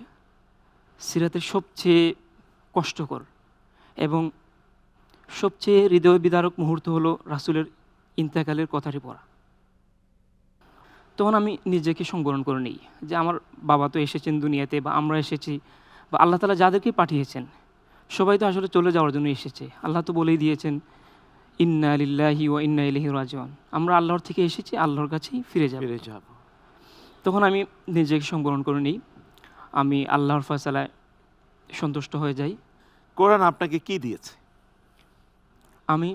সিরাতের সবচেয়ে কষ্টকর এবং সবচেয়ে হৃদয় বিদারক মুহূর্ত হলো রাসূলের ইন্তেকালের কথাটি পড়া। তখন আমি নিজেকে সংবরণ করে নিই যে আমার বাবা তো এসেছেন দুনিয়াতে, বা আমরা এসেছি, বা আল্লাহ তাআলা যাদেরকে পাঠিয়েছেন সবাই তো আসলে চলে যাওয়ার জন্য এসেছে। আল্লাহ তো বলেই দিয়েছেন, ইন্না লিল্লাহি ওয়া ইন্না ইলাইহি রাজিউন, আমরা আল্লাহর থেকে এসেছি, আল্লাহর কাছেই ফিরে যাব। তখন আমি নিজেকে সংবরণ করে নিই, আমি আল্লাহর ফয়সালায় সন্তুষ্ট হয়ে যাই। কোরআন আপনাকে কি দিয়েছে? আমি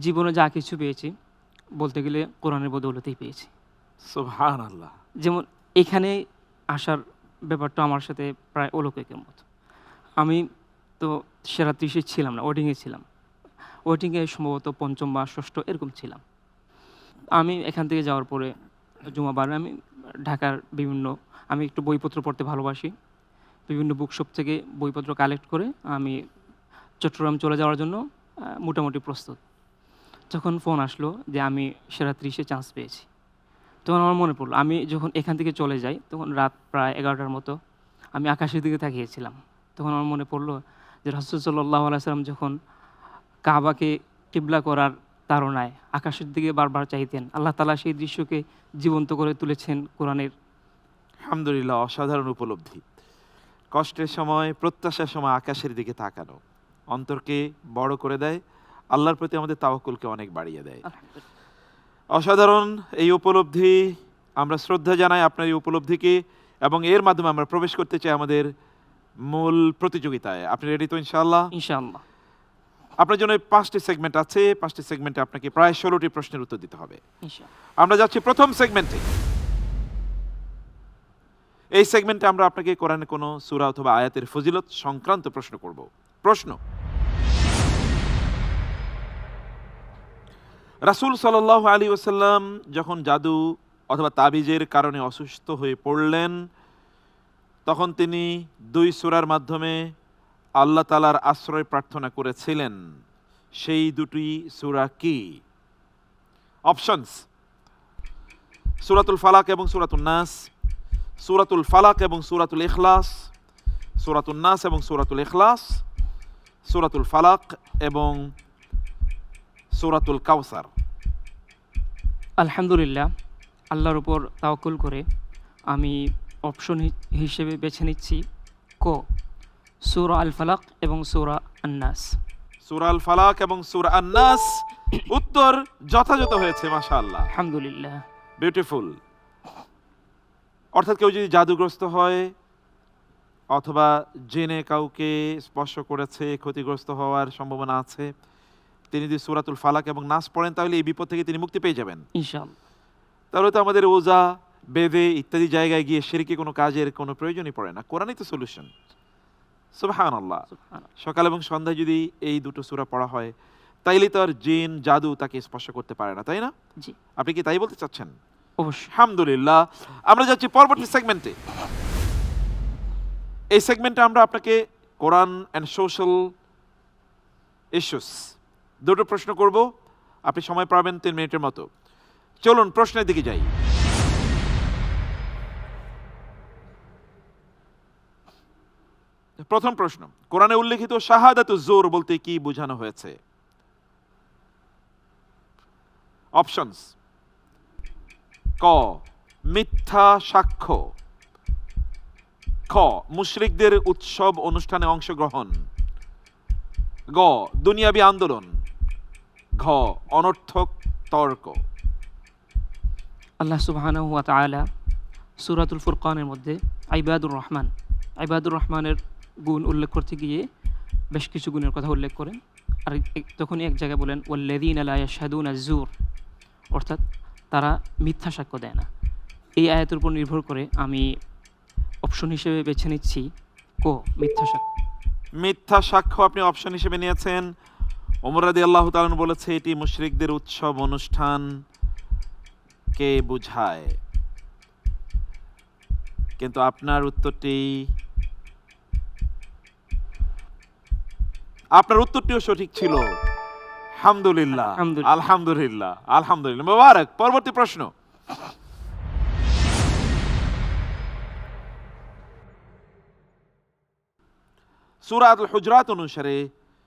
জীবনে যা কিছু পেয়েছি বলতে গেলে কোরআনের বদৌলতেই পেয়েছি। সুবহানাল্লাহ। যেমন এখানে আসার ব্যাপারটা আমার সাথে প্রায় অলৌকিকের মতো। আমি তো সেরা 30-এ ছিলাম না, ওয়েটিংয়ে ছিলাম। ওয়েটিংয়ে সম্ভবত 5ম বা 6ষ্ঠ এরকম ছিলাম। আমি এখান থেকে যাওয়ার পরে জুমাবার আমি ঢাকার আমি একটু বইপত্র পড়তে ভালোবাসি। বিভিন্ন বুকশপ থেকে বইপত্র কালেক্ট করে আমি চট্টগ্রাম চলে যাওয়ার জন্য মোটামুটি প্রস্তুত। যখন ফোন আসলো যে আমি সেরা 30-এ চান্স পেয়েছি, তখন আমার মনে পড়লো আমি যখন এখান থেকে চলে যাই তখন রাত প্রায় 11টার মতো। আমি আকাশের দিকে তাকিয়েছিলাম। তখন আমার মনে পড়লো যে রাসূল সাল্লাল্লাহু আলাইহি ওয়াসাল্লাম যখন কাবাকে কিবলা করার তাড়নায় আকাশের দিকে বারবার চাইতেন, আল্লাহ তাআলা সেই দৃশ্যকে জীবন্ত করে তুলেছেন কোরআনের। আলহামদুলিল্লাহ, অসাধারণ উপলব্ধি। কষ্টের সময়, প্রত্যাশার সময় আকাশের দিকে তাকানো অন্তরকে বড় করে দেয়, আল্লাহর প্রতি আমাদের তাওয়াক্কুলকে অনেক বাড়িয়ে দেয়। অসাধারণ এই উপলব্ধি, আমরা শ্রদ্ধা জানাই আপনার এই উপলব্ধিকে, এবং এর মাধ্যমে আমরা প্রবেশ করতে চাই আমাদের মূল প্রতিযোগিতায়। আপনি রেডি তো ইনশাআল্লাহ? ইনশাআল্লাহ। আপনার জন্য 5টি সেগমেন্ট আছে। 5টি সেগমেন্টে আপনাকে প্রায় 16টি প্রশ্নের উত্তর দিতে হবে। ইনশাআল্লাহ। আমরা যাচ্ছি প্রথম সেগমেন্টে। এই সেগমেন্টে আমরা আপনাকে কোরআনের কোনো সূরা অথবা আয়াতের ফজিলত সংক্রান্ত প্রশ্ন করব। প্রশ্ন: রাসূল সাল্লাল্লাহু আলাইহি ওয়াসাল্লাম যখন জাদু অথবা তাবিজের কারণে অসুস্থ হয়ে পড়লেন, তখন তিনি 2 সূরার মাধ্যমে আল্লাহ তাআলার আশ্রয় প্রার্থনা করেছিলেন। সেই 2টি সূরা কি? অপশনস: সূরাতুল ফালাক এবং সূরাতুন নাস, সূরাতুল ফালাক এবং সূরাতুল ইখলাস, সূরাতুন নাস এবং সূরাতুল ইখলাস, সূরাতুল ফালাক এবং সূরাতুল কাউসার। আলহামদুলিল্লাহ, আল্লাহর উপর তাওয়াক্কুল করে আমি অপশন হিসেবে বেছে নিচ্ছি ক, সূরা আল ফালাক এবং সূরা আন-নাস। সূরা আল ফালাক এবং সূরা আন-নাস। উত্তর যথাযথ হয়েছে, মাশাআল্লাহ, আলহামদুলিল্লাহ। বিউটিফুল। অর্থাৎ কেউ যদি জাদুগ্রস্ত হয় অথবা জেনে কাউকে স্পর্শ করেছে, ক্ষতিগ্রস্ত হওয়ার সম্ভাবনা আছে, তিনি যদি সূরাতুল ফালাক এবং নাস পড়েন তাহলে এই বিপদ থেকে তিনি মুক্তি পেয়ে যাবেন ইনশাআল্লাহ। তাহলে তো আমাদের ওজা, বেদে ইত্যাদি জায়গায় গিয়ে শিরকি কোনো কাজের কোনো প্রয়োজনই পড়ে না। কোরআনই তো সলিউশন। সুবহানাল্লাহ। সকাল এবং সন্ধ্যায় যদি এই 2টো সূরা পড়া হয় তাইলে তো আর জিন জাদু তাকে স্পর্শ করতে পারে না, তাই না? জি, আপনি কি তাই বলতে চাচ্ছেন? অবশ্যই। আলহামদুলিল্লাহ। আমরা যাচ্ছি পরবর্তী সেগমেন্টে। এই সেগমেন্টে আমরা আপনাকে কোরআন অ্যান্ড সোশ্যাল ইস্যুস 2টো প্রশ্ন করব। আপনি সময় পাবেন 3 মিনিটের মতো। চলুন প্রশ্নের দিকে যাই। প্রথম প্রশ্ন: কোরআনে উল্লেখিত শাহাদাতুজ জোর বলতে কি বোঝানো হয়েছে? অপশনস: ক, মিথ্যা সাক্ষ্য; খ, মুশরিকদের উৎসব অনুষ্ঠানে অংশগ্রহণ; গ, দুনিয়াবী আন্দোলন; ঘ, অনর্থক তর্ক। আল্লাহ সুবহানাহু ওয়া তাআলা সূরাতুল ফুরকানের মধ্যে ইবাদুর রহমানের গুণ উল্লেখ করতে গিয়ে বেশ কিছু গুণের কথা উল্লেখ করেন। আর তখনই এক জায়গায় বলেন ওয়াল্লাযীনা লা ইয়াশহাদুনা আয-যুর, অর্থাৎ তারা মিথ্যা সাক্ষ্য দেয় না। এই আয়াতের উপর নির্ভর করে আমি অপশন হিসেবে বেছে নিচ্ছি ক, মিথ্যা সাক্ষ্য। মিথ্যা সাক্ষ্য আপনি অপশন হিসেবে নিয়েছেন। ওমর রাদিয়াল্লাহু তাআলা আনহু বলেছে এটি মুশরিকদের উৎসব অনুষ্ঠান কে বোঝায়, কিন্তু আপনার উত্তরটিও সঠিক ছিল। আলহামদুলিল্লাহ, আলহামদুলিল্লাহ, আলহামদুলিল্লাহ, মোবারক। পরবর্তী প্রশ্ন: সূরা আল হুজরাত অনুসারে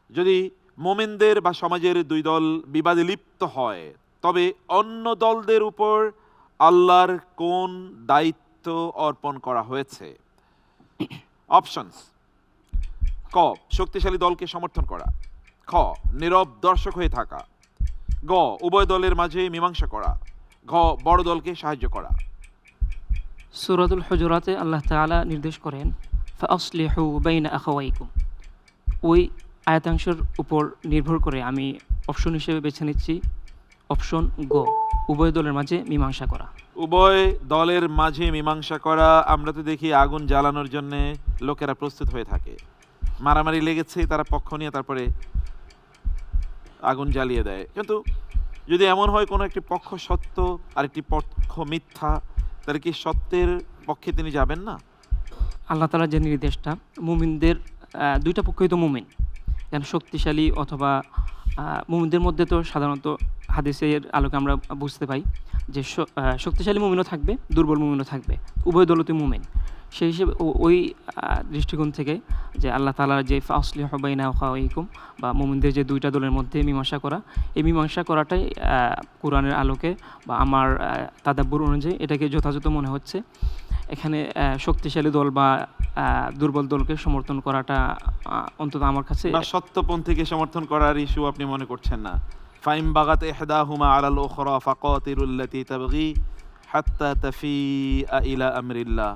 যদি মুমিনদের বা সমাজের 2 দল বিবাদে লিপ্ত হয় তবে অন্য দলদের উপর আল্লাহর কোন দায়িত্ব অর্পণ করা হয়েছে? অপশনস: ক, শক্তিশালী দলকে সমর্থন করা; খ, নীরব দর্শক হয়ে থাকা; গ, উভয় দলের মাঝে মীমাংসা করা; ঘ, বড় দলকে সাহায্য করা। সূরাতুল হুজুরাতে আল্লাহ তাআলা নির্দেশ করেন ফাসলিহু বাইনা আখাওয়াইকুম। ওই আয়াতাংশের উপর নির্ভর করে আমি অপশন হিসেবে বেছে নিচ্ছি অপশন গ, উভয় দলের মাঝে মীমাংসা করা। উভয় দলের মাঝে মীমাংসা করা। আমরা তো দেখি আগুন জ্বালানোর জন্য লোকেরা প্রস্তুত হয়ে থাকে, মারামারি লেগেছে, তারা পক্ষ নিয়ে তারপরে আগুন জ্বালিয়ে দেয়। কিন্তু যদি এমন হয় কোনো একটি পক্ষ সত্য আর একটি পক্ষ মিথ্যা, তাহলে কি সত্যের পক্ষে তিনি যাবেন না? আল্লাহ তাআলা যে নির্দেশটা, মুমিনদের দুইটা পক্ষই তো মুমিন, যেন শক্তিশালী অথবা মুমিনদের মধ্যে তো সাধারণত হাদিসের আলোকে আমরা বুঝতে পাই যে শক্তিশালী মুমিনও থাকবে, দুর্বল মুমিনও থাকবে, উভয় দলতে মুমিন। সেই হিসেবে ওই দৃষ্টিকোণ থেকে যে আল্লাহ তাআলার যে ফাসলিহু বাইনা আখাওয়াইকুম, বা মুমিনদের যে দুইটা দলের মধ্যে মীমাংসা করা, এই মীমাংসা করাটাই কোরআনের আলোকে বা আমার তাদাব্বুর অনুযায়ী এটাকে যথাযথ মনে হচ্ছে। এখানে শক্তিশালী দল বা দুর্বল দলকে সমর্থন করাটা অন্তত আমার কাছে, বা সত্যপন্থীকে সমর্থন করার ইস্যু আপনি মনে করছেন না? ফাইম বাগাত ইহদাহুমা আলাল উখরা ফাকাতিলুল্লাতী তাবগী হাত্তা তাফিআ ইলা আমরিল্লাহ।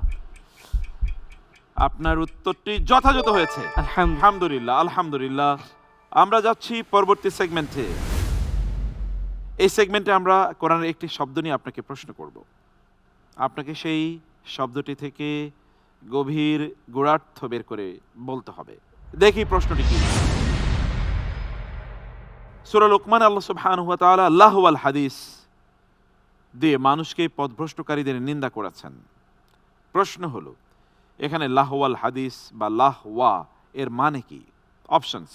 আপনার উত্তরটি যথাযথ হয়েছে, আলহামদুলিল্লাহ, আলহামদুলিল্লাহ। আমরা যাচ্ছি পরবর্তী সেগমেন্টে। এই সেগমেন্টে আমরা কোরআনের একটি শব্দ নিয়ে আপনাকে প্রশ্ন করব। আপনাকে সেই শব্দটি থেকে গভীর গূঢ়ার্থ বের করে বলতে হবে। দেখি প্রশ্নটি কি। সূরা লোকমান আল্লাহ সুবহানাহু ওয়া তাআলা লাহু ওয়াল হাদিস দিয়ে মানুষকে পথভ্রষ্টকারীদের নিন্দা করেছেন। প্রশ্ন হলো, এখানে লাহু ওয়াল হাদিস বা লাহওয়া এর মানে কি? অপশনস: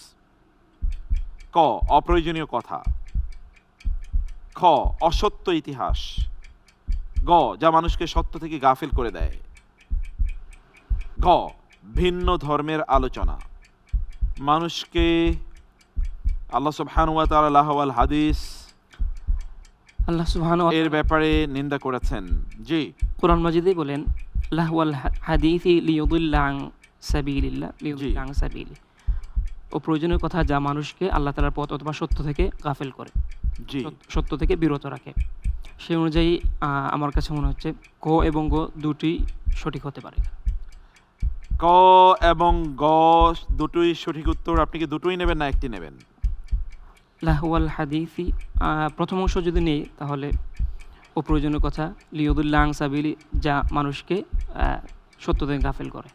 ক, অপ্রয়োজনীয় কথা; খ, অসত্য ইতিহাস; গ, যা মানুষকে সত্য থেকে গাফিল করে দেয়; ঘ, ভিন্ন ধর্মের আলোচনা। মানুষকে আল্লাহ সুবহানাহু ওয়া তাআলা লাহু ওয়াল হাদিস আল্লাহ সুবহানাহু এর ব্যাপারে নিন্দা করেছেন। জি, কোরআন মাজিদে বলেন লাহওয়াল হাদিসি লিয়ুদিল্লা আন সাবিলিল্লাহ, লিয়ুদিল্লা আন সাবিলি, অপ্রয়োজনীয় কথা যা মানুষকে আল্লাহ তাআলার পথ অথবা সত্য থেকে গাফেল করে, জি, সত্য থেকে বিরত রাখে। সেই অনুযায়ী আমার কাছে মনে হচ্ছে ক এবং গ দুটি সঠিক হতে পারে। ক এবং গ দুটোই সঠিক উত্তর। আপনি কি দুটোই নেবেন না একটি নেবেন? লাহওয়াল হাদিসি প্রথম অংশ যদি নেই তাহলে অপ্রয়োজনীয় কথা, লিয়ুদিল্লা আন সাবিলি, যা মানুষকে সত্য থেকে গাফেল করে।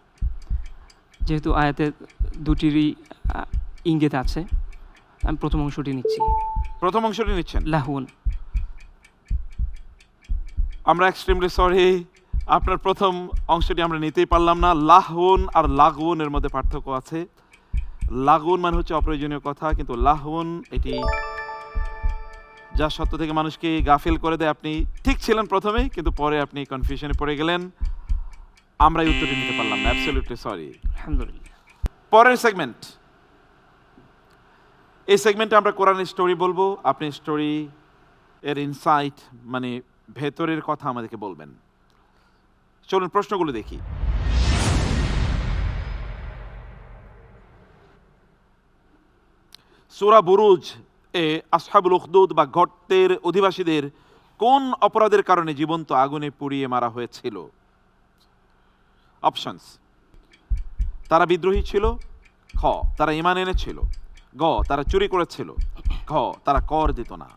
যেহেতু আয়াতে দুটিরই ইঙ্গিত আছে, আমি প্রথম অংশটি নিচ্ছি। প্রথম অংশটি নিচ্ছেন? লাহুন। আমরা এক্সট্রিমলি সরি, আপনার প্রথম অংশটি আমরা নিতেই পারলাম না। লাহউন আর লাগউন এর মধ্যে পার্থক্য আছে। লাগউন মানে হচ্ছে অপ্রয়োজনীয় কথা, কিন্তু লাহউন এটি যা সত্য থেকে মানুষকে গাফিল করে দেয়। আপনি ঠিক ছিলেন প্রথমেই, কিন্তু পরে আপনি কনফিউশনে পড়ে গেলেন। আমরা এই উত্তরটি নিতে পারলাম না, অ্যাবসলিউটলি সরি। আলহামদুলিল্লাহ। পরের সেগমেন্ট। এই সেগমেন্টে আমরা কোরআনের স্টোরি বলবো। আপনি স্টোরি এর ইনসাইট মানে ভেতরের কথা আমাদেরকে বলবেন। চলুন প্রশ্নগুলো দেখি। সূরা বুরুজ এ আসহাবুল উখদুদ বা গর্তের অধিবাসীদের কোন অপরাধের কারণে জীবন্ত আগুনে পুড়িয়ে মারা হয়েছিল? অপশনস: তারা বিদ্রোহী ছিল; খ, তারা ঈমান এনেছিল; গ, তারা চুরি করেছিল; ঘ, তারা কর দিত না।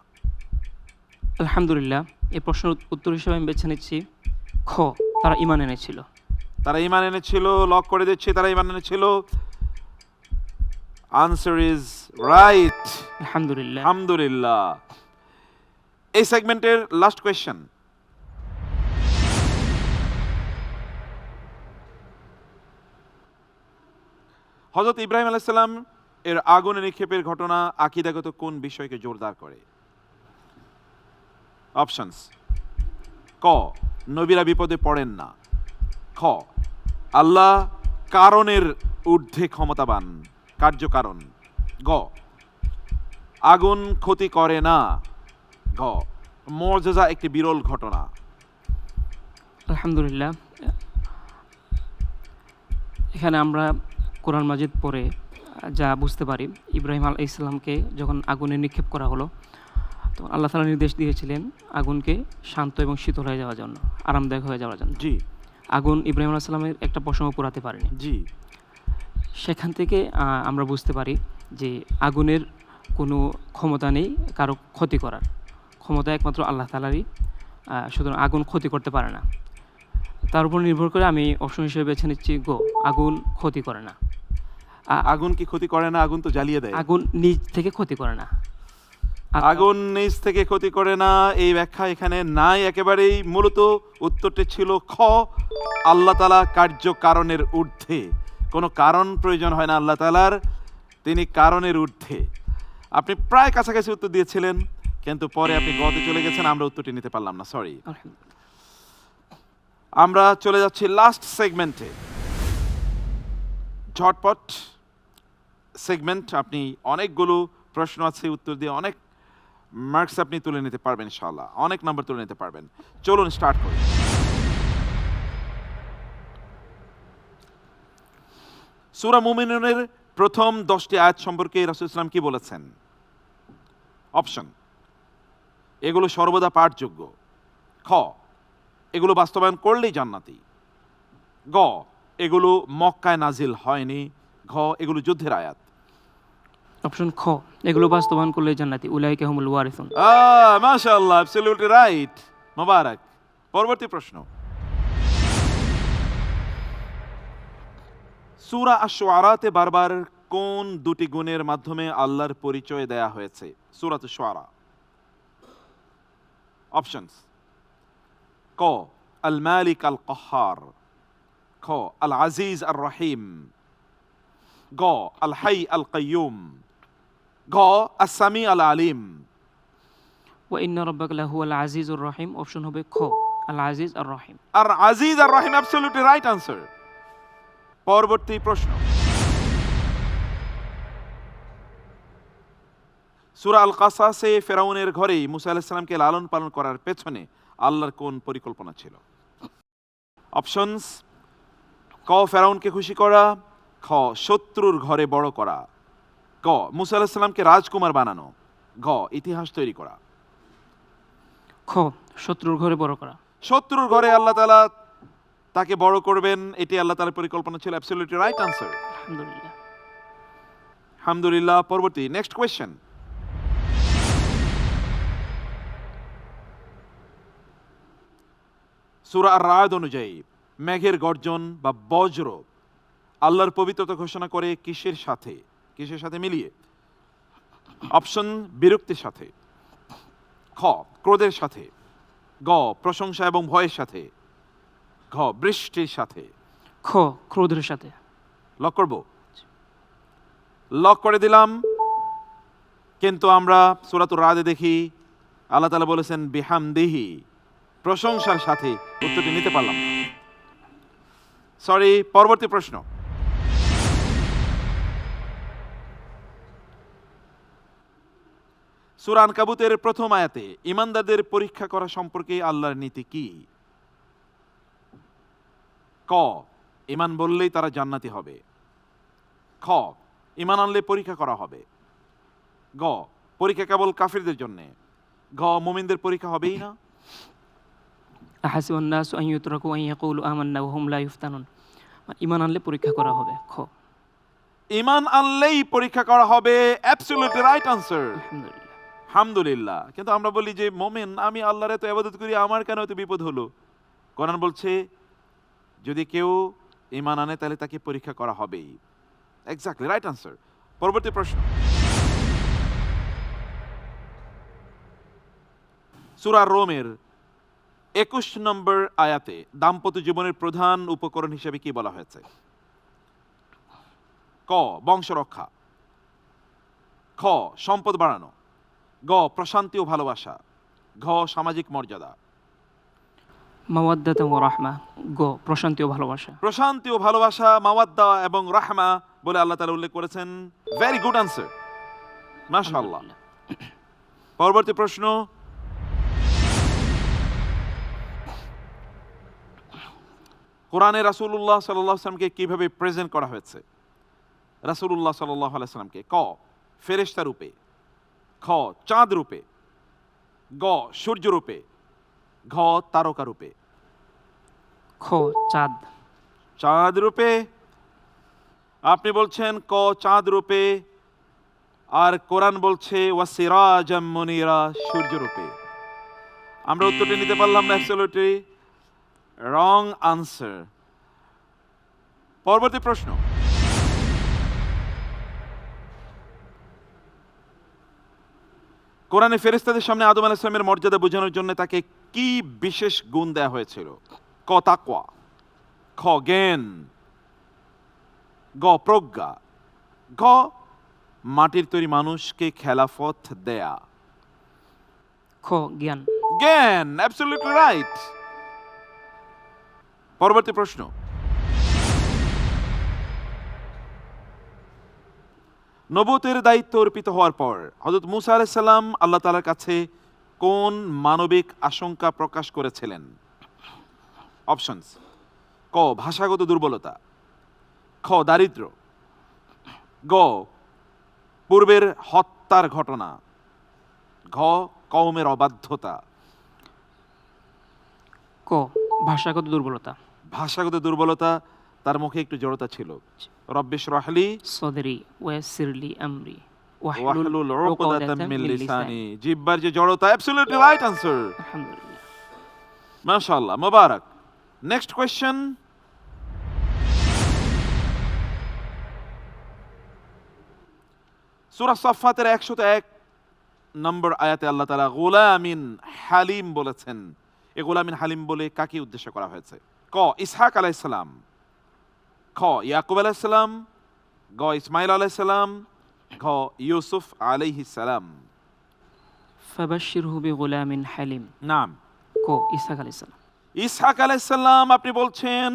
আলহামদুলিল্লাহ, এই প্রশ্নের উত্তর হিসেবে আমি বেছে নিচ্ছি খ, তারা ঈমান এনেছিল। তারা ঈমান এনেছিল, লক করে দিচ্ছি, তারা ঈমান এনেছিল। আনসার ইজ রাইট, আলহামদুলিল্লাহ। আলহামদুলিল্লাহ। এই সেগমেন্টের লাস্ট কোয়েশ্চেন। হযরত ইব্রাহিম আলাইহিস সালাম এর আগুনে নিক্ষেপের ঘটনা আকীদাগত কোন বিষয়কে জোরদার করে? অপশনস: ক, নবীরা বিপদে পড়েন না; খ, আল্লাহ কারণের ঊর্ধ্বে ক্ষমতাবান, কার্যকারণ; গ, আগুন ক্ষতি করে না; ঘ, মুআজিজা একটি বিরল ঘটনা। আলহামদুলিল্লাহ, এখানে আমরা কোরআন মাজিদ পড়ে যা বুঝতে পারি, ইব্রাহিম আলাইহিস সালামকে যখন আগুনে নিক্ষেপ করা হলো, তখন আল্লাহ তাআলা নির্দেশ দিয়েছিলেন আগুনকে শান্ত এবং শীতল হয়ে যাওয়ার জন্য, আরামদায়ক হয়ে যাওয়ার জন্য। জি, আগুন ইব্রাহিম আলাইহিস সালামের একটা পশমও পোড়াতে পারেনি। জি, সেখান থেকে আমরা বুঝতে পারি যে আগুনের কোনো ক্ষমতা নেই কারো ক্ষতি করার, ক্ষমতা একমাত্র আল্লাহ তাআলারই। সুতরাং আগুন ক্ষতি করতে পারে না। তার উপর নির্ভর করে আমি অপশন হিসেবে বেছে নিচ্ছি গো, আগুন ক্ষতি করে না। আগুন কি ক্ষতি করে না? আগুন তো জ্বালিয়ে দেয়। আগুন নিজ থেকে ক্ষতি করে না। আগুন নিজ থেকে ক্ষতি করে না, এই ব্যাখ্যা এখানে নাই একেবারেই। মূলত উত্তরটি ছিল খ, আল্লাহ তাআলা কার্য কারণের ঊর্ধ্বে। কোনো কারণ প্রয়োজন হয় না আল্লাহ তাআলার, তিনি কারণের ঊর্ধ্বে। আপনি প্রায় কাছাকাছি উত্তর দিয়েছিলেন, কিন্তু পরে আপনি গতে চলে গেছেন, আমরা উত্তরটি নিতে পারলাম না, সরি। আমরা চলে যাচ্ছি লাস্ট সেগমেন্টে, ঝটপট সেগমেন্ট। আপনি অনেকগুলো প্রশ্ন আছে, উত্তর দিয়ে অনেক মার্কস আপনি তুলে নিতে পারবেন ইনশাআল্লাহ, অনেক নাম্বার তুলে নিতে পারবেন। চলুন স্টার্ট করি। সূরা মুমিনুনের প্রথম 10টি আয়াত সম্পর্কে রাসূল সাল্লাল্লাহু আলাইহি ওয়াসাল্লাম কি বলেছেন? অপশন: এগুলো সর্বদা পাঠযোগ্য। খ, এগুলো বাস্তবায়ন করলেই জান্নাতি। গ, এগুলো মক্কায় নাজিল হয়নি। ঘ, এগুলো যুদ্ধের আয়াত। অপশন খ, এগুলো বাস্তবায়ন করলে জান্নাতি, উলাইকা হুমুল ওয়ারিসুন। মাশাআল্লাহ, অ্যাবসলিউটলি রাইট, মোবারক। পরবর্তী প্রশ্ন, সূরা আশ-শুআরাতে বারবার কোন দুটি গুণের মাধ্যমে আল্লাহর পরিচয় দেয়া হয়েছে? সূরাতুশ শুআরা। অপশনস: ক, আল মালিক আল কাহ্হার। খ, আল আজিজ আর রহিম। গ, আল হাই আল কাইয়ুম। ঘ, আস-সামি আল আলিম। ওয়া ইন্না রাব্বাকা লাহুয়াল আজিজুর রহিম। অপশন হবে খ, আল আজিজ আর রহিম। আর আজিজ আর রহিম, অ্যাবসলিউটলি রাইট আনসার। পরবর্তী প্রশ্ন, সূরা আল কাসাসে ফেরাউনের ঘরে মুসা আলাইহিস সালামকে লালন পালন করার পেছনে আল্লাহর কোন পরিকল্পনা ছিল? অপশনস: ক, ফেরাউনকে খুশি করা। খ, শত্রুর ঘরে বড় করা। গ, মুসা আলাইহিস সালামকে রাজকুমার বানানো। ঘ, ইতিহাস তৈরি করা। খ, শত্রুর ঘরে বড় করা। শত্রুর ঘরে আল্লাহ তাআলা তাকে বড় করবেন, এটি আল্লাহ তাআলার পরিকল্পনা ছিল, অ্যাবসলিউটলি রাইট আনসার। আলহামদুলিল্লাহ। আলহামদুলিল্লাহ। পরবর্তী, নেক্সট কোয়েশ্চেন। সূরা আর-রা'দ অনুযায়ী মেঘের গর্জন বা বজ্র আল্লাহর পবিত্রতা ঘোষণা করে কিসের সাথে, কিসের সাথে মিলিয়ে? অপশন: বিরক্তির সাথে। খ, ক্রোধের সাথে। গ, প্রশংসা এবং ভয়ের সাথে। ঘ, বৃষ্টির সাথে। খ, ক্রোধের সাথে। লক করব? লক করে দিলাম। কিন্তু আমরা সূরাতুর রা'দে দেখি আল্লাহ তাআলা বলেছেন বিহামদিহি, প্রশংসার সাথে। উত্তরটি নিতে পারলাম না, সরি। পরবর্তী প্রশ্ন, সূরা আনকাবুতের প্রথম আয়াতে ঈমানদারদের পরীক্ষা করা সম্পর্কে আল্লাহর নীতি কি? ক, ঈমান বললেই তারা জান্নাতি হবে। খ, ঈমান আনলে পরীক্ষা করা হবে। গ, পরীক্ষা কেবল কাফিরদের জন্য। ঘ, মুমিনদের পরীক্ষা হবেই না। আহাসিবান নাসু আন ইউতরাকু আন ইয়াকুলু আমান্না ওয়া হুম লা ইফতানুন। ঈমান আনলে পরীক্ষা করা হবে। খ, ঈমান আনলেই পরীক্ষা করা হবে, অ্যাবসলিউটলি রাইট আনসার। আলহামদুলিল্লাহ। আলহামদুলিল্লাহ। কিন্তু আমরা বলি যে মুমিন, আমি আল্লাহর এত ইবাদত করি, আমার কেন এত বিপদ হলো? কোরআন বলছে যদি কেউ ঈমান আনে তাহলে তাকে পরীক্ষা করা হবেই। Exactly right answer. পরবর্তী প্রশ্ন, সূরা রোমের 21 নম্বর আয়াতে দাম্পত্য জীবনের প্রধান উপকরণ হিসেবে কি বলা হয়েছে? ক, বংশ রক্ষা। খ, সম্পদ বাড়ানো। গ, প্রশান্তি ও ভালোবাসা। ঘ, সামাজিক মর্যাদা। মাওয়াদ্দাতা ওয়া রাহমা। গ, প্রশান্তি ও ভালোবাসা। প্রশান্তি ও ভালোবাসা, মাওয়াদ্দা এবং রাহমা বলে আল্লাহ তাআলা উল্লেখ করেছেন। ভেরি গুড আনসার, মাশাআল্লাহ। পরবর্তী প্রশ্ন, কোরআনে রাসূলুল্লাহ সাল্লাল্লাহু আলাইহি ওয়াসাল্লামকে কিভাবে প্রেজেন্ট করা হয়েছে? রাসূলুল্লাহ সাল্লাল্লাহু আলাইহি ওয়াসাল্লামকে ক, ফেরেশতা রূপে। খ, চাঁদ রূপে। গ, সূর্য রূপে। ঘ, তারকা রূপে। খ, চাঁদ। চাঁদ রূপে। আপনি বলছেন ক, চাঁদ রূপে। আর কোরআন বলছে ওয়াসিরাজাম মুনিরা, সূর্যরূপে। আমরা উত্তরটি নিতে পারলাম না, অ্যাবসলিউটলি রং আনসার। পরবর্তী প্রশ্ন, কোরআনে ফেরেশতাদের সামনে আদম আলাইহিস সালামের মর্যাদা বোঝানোর জন্য তাকে কি বিশেষ গুণ দেয়া হয়েছিল? ক তাকওয়া, খ জ্ঞান, গ প্রজ্ঞা, ঘ মাটির তৈরি মানুষকে খেলাফত দেয়া। খ জ্ঞান। জ্ঞান, অ্যাবসলিউটলি রাইট। পরবর্তী প্রশ্ন, নবুয়তের দায়িত্ব অর্পিত হওয়ার পর হযরত মূসা আলাইহিস সালাম আল্লাহ তাআলার কাছে কোন মানবিক আশঙ্কা প্রকাশ করেছিলেন? অপশনস: ক ভাষাগত দুর্বলতা, খ দারিদ্র্য, গ পূর্বের হত্যার ঘটনা, ঘ কওমের অবাধ্যতা। ক ভাষাগত দুর্বলতা। ভাষাগত দুর্বলতা, তার মুখে একটু জড়তা ছিল। রব্বিশ রাহলি সদরি ওয়াসিরলি আমরি ওয়াহলুল উকদাতাম মিন লিসানি, জিহ্বার যে জড়তা। অ্যাবসলিউটলি রাইট আনসার, আলহামদুলিল্লাহ। মাশাআল্লাহ, মোবারক। নেক্সট কোয়েশ্চেন, সূরা সাফফাতের 101 নম্বর আয়াতে আল্লাহ তাআলা গুলামিন হালিম বলেছেন। এই গুলামিন হালিম বলে কাকে উদ্দেশ্য করা হয়েছে? ক ইসহাক আলাইহিস সালাম, খ ইয়াকুব আলাইহিস সালাম, গ ইসমাইল আলাইহিস সালাম, ঘ ইউসুফ আলাইহিস সালাম। ফাবাশশিরহু বিগুলামিন হালিম। নাম ক ইসহাক আলাইহিস সালাম। ইসহাক আলাইহিস সালাম আপনি বলছেন,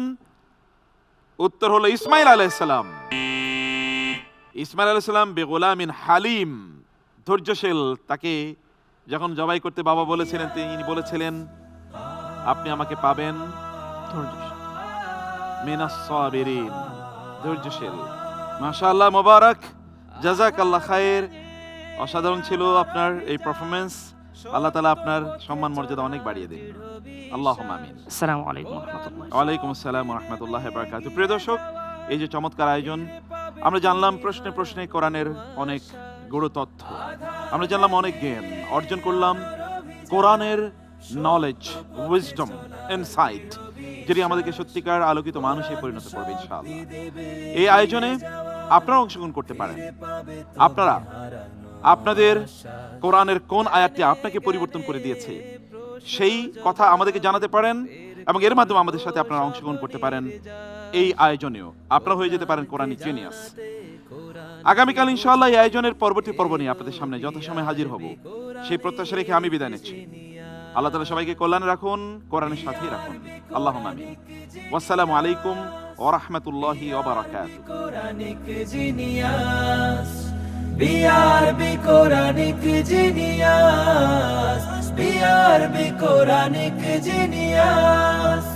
উত্তর হলো ইসমাইল আলাইহিস সালাম। ইসমাইল আলাইহিস সালাম বিগুলামিন হালিম, ধৈর্যশীল। তাকে যখন জবাই করতে বাবা বলেছিলেন, তিনি বলেছিলেন আপনি আমাকে পাবেন ধৈর্যশীল। মিনাস সাবিরিন, ধৈর্যশীল। মাশাআল্লাহ, মোবারক, জাযাকাল্লাহ খায়ের। অসাধারণ ছিল আপনার এই পারফরমেন্স। আল্লাহ তাআলা আপনার সম্মান মর্যাদা অনেক বাড়িয়ে দিন, আল্লাহুম্মা আমিন। আসসালামু আলাইকুম ওয়া রাহমাতুল্লাহ। ওয়ালাইকুম আসসালাম ওয়া রাহমাতুল্লাহি ওয়া বারাকাতুহু। প্রিয় দর্শক, এই যে চমৎকার আয়োজন, আমরা জানলাম প্রশ্নে প্রশ্নে কোরআনের অনেক গূঢ় তথ্য, আমরা জানলাম অনেক জ্ঞান, অর্জন করলাম কোরআনের নলেজ, উইজডম, ইনসাইট, যেটি আমাদেরকে সত্যিকার আলোকিত মানুষে পরিণত করবে ইনশাআল্লাহ। এই আয়োজনে আপনারা অংশগ্রহণ করতে পারেন। আপনারা আপনাদের কোরআনের কোন আয়াতটি আপনাকে পরিবর্তন করে দিয়েছে সেই কথা আমাদেরকে জানাতে পারেন, এবং এর মাধ্যমে আমাদের সাথে আপনারা অংশগ্রহণ করতে পারেন এই আয়োজনেও। আপনারা হয়ে যেতে পারেন কোরআনিক জিনিয়াস। আগামীকাল ইনশাআল্লাহ এই আয়োজনের পরবর্তী পর্ব নিয়ে আপনাদের সামনে যথাসময়ে হাজির হব, সেই প্রত্যাশা রেখে আমি বিদায় নিচ্ছি। আল্লাহ তাআলা সবাইকে কল্যাণে রাখুন, কোরআনের সাথেই রাখুন, আল্লাহুম্মা আমিন। ওয়াসসালামু আলাইকুম ওয়া রাহমাতুল্লাহি ওয়া বারাকাতুহু। Quranic genius, BRB Quranic genius, BRB Quranic genius.